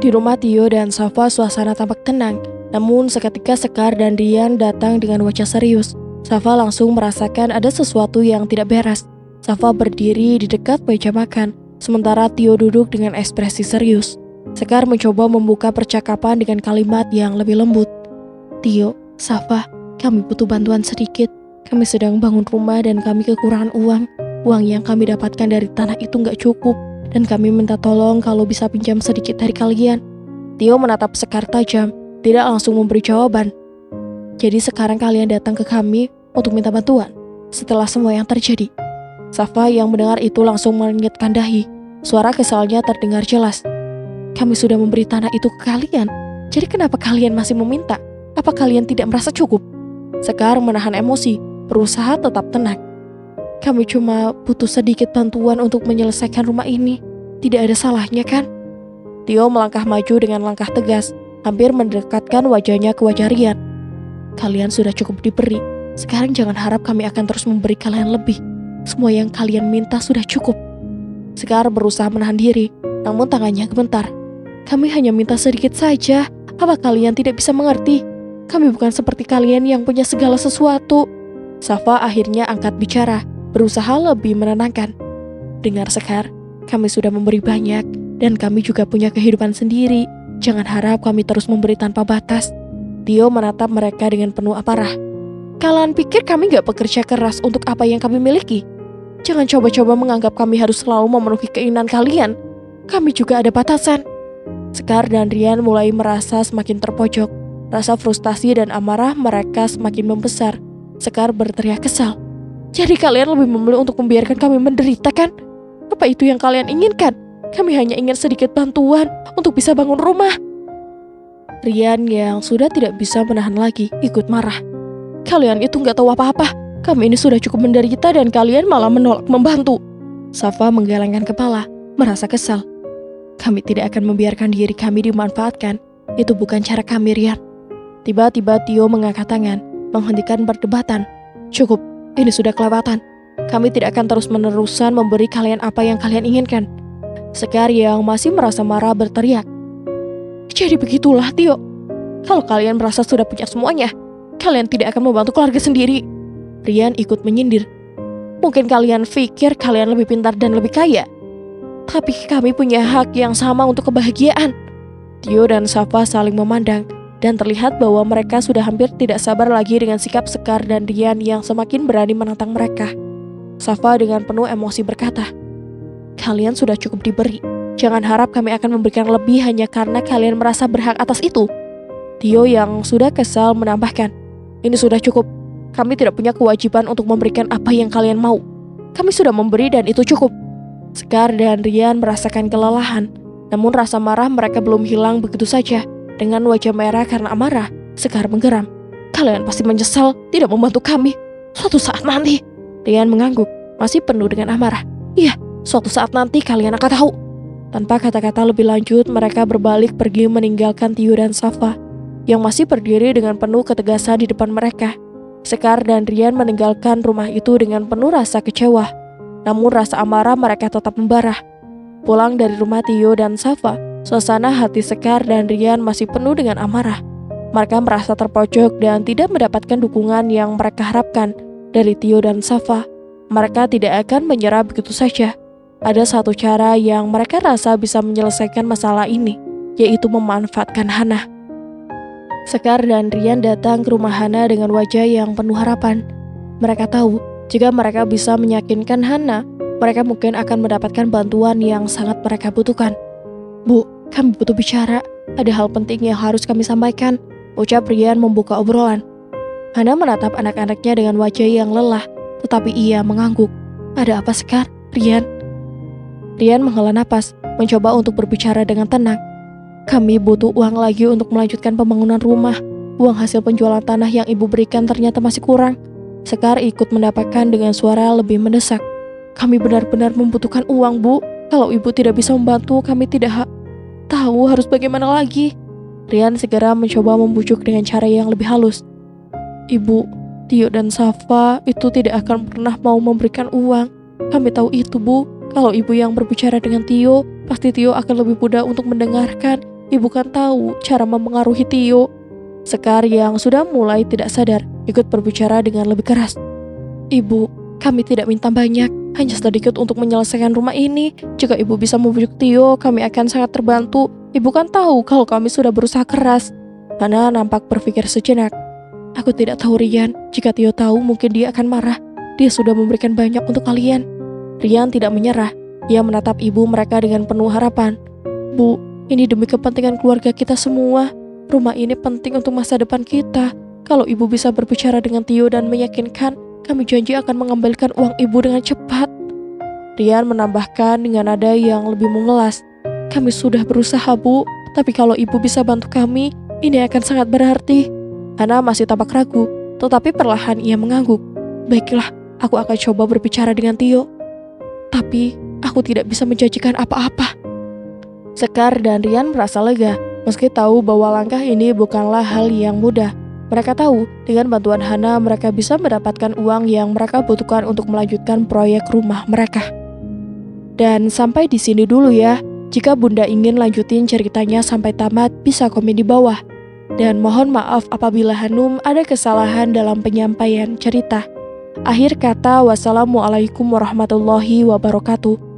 Di rumah Tio dan Safa suasana tampak tenang, namun seketika Sekar dan Rian datang dengan wajah serius. Safa langsung merasakan ada sesuatu yang tidak beres. Safa berdiri di dekat meja makan, sementara Tio duduk dengan ekspresi serius. Sekar mencoba membuka percakapan dengan kalimat yang lebih lembut. Tio, Safa, kami butuh bantuan sedikit. Kami sedang bangun rumah dan kami kekurangan uang. Uang yang kami dapatkan dari tanah itu nggak cukup. Dan kami minta tolong kalau bisa pinjam sedikit dari kalian. Tio menatap Sekar tajam, tidak langsung memberi jawaban. Jadi sekarang kalian datang ke kami untuk minta bantuan setelah semua yang terjadi. Safa yang mendengar itu langsung mengernyitkan dahi. Suara kesalnya terdengar jelas. Kami sudah memberi tanah itu ke kalian. Jadi kenapa kalian masih meminta? Apa kalian tidak merasa cukup? Sekar menahan emosi, berusaha tetap tenang. Kami cuma butuh sedikit bantuan untuk menyelesaikan rumah ini. Tidak ada salahnya kan? Tio melangkah maju dengan langkah tegas, hampir mendekatkan wajahnya ke wajah Rian. Kalian sudah cukup diberi. Sekarang jangan harap kami akan terus memberi kalian lebih. Semua yang kalian minta sudah cukup. Sekar berusaha menahan diri, namun tangannya gemetar. Kami hanya minta sedikit saja. Apa kalian tidak bisa mengerti? Kami bukan seperti kalian yang punya segala sesuatu. Safa akhirnya angkat bicara, berusaha lebih menenangkan. Dengar Sekar, kami sudah memberi banyak, dan kami juga punya kehidupan sendiri. Jangan harap kami terus memberi tanpa batas. Tio menatap mereka dengan penuh amarah. Kalian pikir kami gak bekerja keras untuk apa yang kami miliki? Jangan coba-coba menganggap kami harus selalu memenuhi keinginan kalian. Kami juga ada batasan. Sekar dan Rian mulai merasa semakin terpojok. Rasa frustasi dan amarah mereka semakin membesar. Sekar berteriak kesal. Jadi kalian lebih memilih untuk membiarkan kami menderita kan? Apa itu yang kalian inginkan? Kami hanya ingin sedikit bantuan untuk bisa bangun rumah. Rian yang sudah tidak bisa menahan lagi ikut marah. Kalian itu gak tahu apa-apa. Kami ini sudah cukup menderita dan kalian malah menolak membantu. Safa menggelengkan kepala, merasa kesal. Kami tidak akan membiarkan diri kami dimanfaatkan. Itu bukan cara kami, Rian. Tiba-tiba Tio mengangkat tangan, menghentikan perdebatan. Cukup, ini sudah kelewatan. Kami tidak akan terus-menerusan memberi kalian apa yang kalian inginkan. Sekar yang masih merasa marah berteriak. Jadi begitulah, Tio. Kalau kalian merasa sudah punya semuanya, kalian tidak akan membantu keluarga sendiri. Rian ikut menyindir. Mungkin kalian pikir kalian lebih pintar dan lebih kaya. Tapi kami punya hak yang sama untuk kebahagiaan. Tio dan Safa saling memandang, dan terlihat bahwa mereka sudah hampir tidak sabar lagi dengan sikap Sekar dan Rian yang semakin berani menantang mereka. Safa dengan penuh emosi berkata, kalian sudah cukup diberi. Jangan harap kami akan memberikan lebih hanya karena kalian merasa berhak atas itu. Tio yang sudah kesal menambahkan, ini sudah cukup. Kami tidak punya kewajiban untuk memberikan apa yang kalian mau. Kami sudah memberi dan itu cukup. Sekar dan Rian merasakan kelelahan, namun rasa marah mereka belum hilang begitu saja. Dengan wajah merah karena amarah, Sekar menggeram. Kalian pasti menyesal tidak membantu kami. Suatu saat nanti. Rian mengangguk, masih penuh dengan amarah. Iya, suatu saat nanti kalian akan tahu. Tanpa kata-kata lebih lanjut, mereka berbalik pergi meninggalkan Tio dan Safa, yang masih berdiri dengan penuh ketegasan di depan mereka. Sekar dan Rian meninggalkan rumah itu dengan penuh rasa kecewa. Namun rasa amarah mereka tetap membara. Pulang dari rumah Tio dan Safa, suasana hati Sekar dan Rian masih penuh dengan amarah. Mereka merasa terpojok dan tidak mendapatkan dukungan yang mereka harapkan dari Tio dan Safa. Mereka tidak akan menyerah begitu saja. ada satu cara yang mereka rasa bisa menyelesaikan masalah ini, yaitu memanfaatkan Hana. Sekar dan Rian datang ke rumah Hana dengan wajah yang penuh harapan. Mereka tahu, jika mereka bisa meyakinkan Hana, mereka mungkin akan mendapatkan bantuan yang sangat mereka butuhkan. "Bu, kami butuh bicara. Ada hal penting yang harus kami sampaikan," ucap Rian membuka obrolan. Hana menatap anak-anaknya dengan wajah yang lelah, tetapi ia mengangguk. "Ada apa, Sekar? Rian?" Rian menghela napas, mencoba untuk berbicara dengan tenang. "Kami butuh uang lagi untuk melanjutkan pembangunan rumah. Uang hasil penjualan tanah yang ibu berikan ternyata masih kurang." Sekar ikut mendapatkan dengan suara lebih mendesak. "Kami benar-benar membutuhkan uang, Bu. Kalau ibu tidak bisa membantu, kami tidak tahu harus bagaimana lagi." Rian segera mencoba membujuk dengan cara yang lebih halus. "Ibu, Tio dan Safa itu tidak akan pernah mau memberikan uang. Kami tahu itu, Bu. Kalau ibu yang berbicara dengan Tio, pasti Tio akan lebih mudah untuk mendengarkan. Ibu kan tahu cara mempengaruhi Tio." Sekar yang sudah mulai tidak sadar ikut berbicara dengan lebih keras. "Ibu, kami tidak minta banyak, hanya sedikit untuk menyelesaikan rumah ini. Jika ibu bisa membujuk Tio, kami akan sangat terbantu. Ibu kan tahu kalau kami sudah berusaha keras." Hana nampak berpikir sejenak. "Aku tidak tahu, Rian. Jika Tio tahu, mungkin dia akan marah. Dia sudah memberikan banyak untuk kalian." Rian tidak menyerah. Ia menatap ibu mereka dengan penuh harapan. "Bu, ini demi kepentingan keluarga kita semua. Rumah ini penting untuk masa depan kita. Kalau ibu bisa berbicara dengan Tio dan meyakinkan, kami janji akan mengembalikan uang ibu dengan cepat." Rian menambahkan dengan nada yang lebih memelas. "Kami sudah berusaha, Bu. Tapi kalau ibu bisa bantu kami, ini akan sangat berarti." Hana masih tampak ragu, tetapi perlahan ia mengangguk. "Baiklah, aku akan coba berbicara dengan Tio. Tapi aku tidak bisa menjanjikan apa-apa." Sekar dan Rian merasa lega, meski tahu bahwa langkah ini bukanlah hal yang mudah. Mereka tahu, dengan bantuan Hana mereka bisa mendapatkan uang yang mereka butuhkan untuk melanjutkan proyek rumah mereka. Dan sampai di sini dulu ya. Jika Bunda ingin lanjutin ceritanya sampai tamat, bisa komen di bawah. Dan mohon maaf apabila Hanum ada kesalahan dalam penyampaian cerita. Akhir kata, wassalamualaikum warahmatullahi wabarakatuh.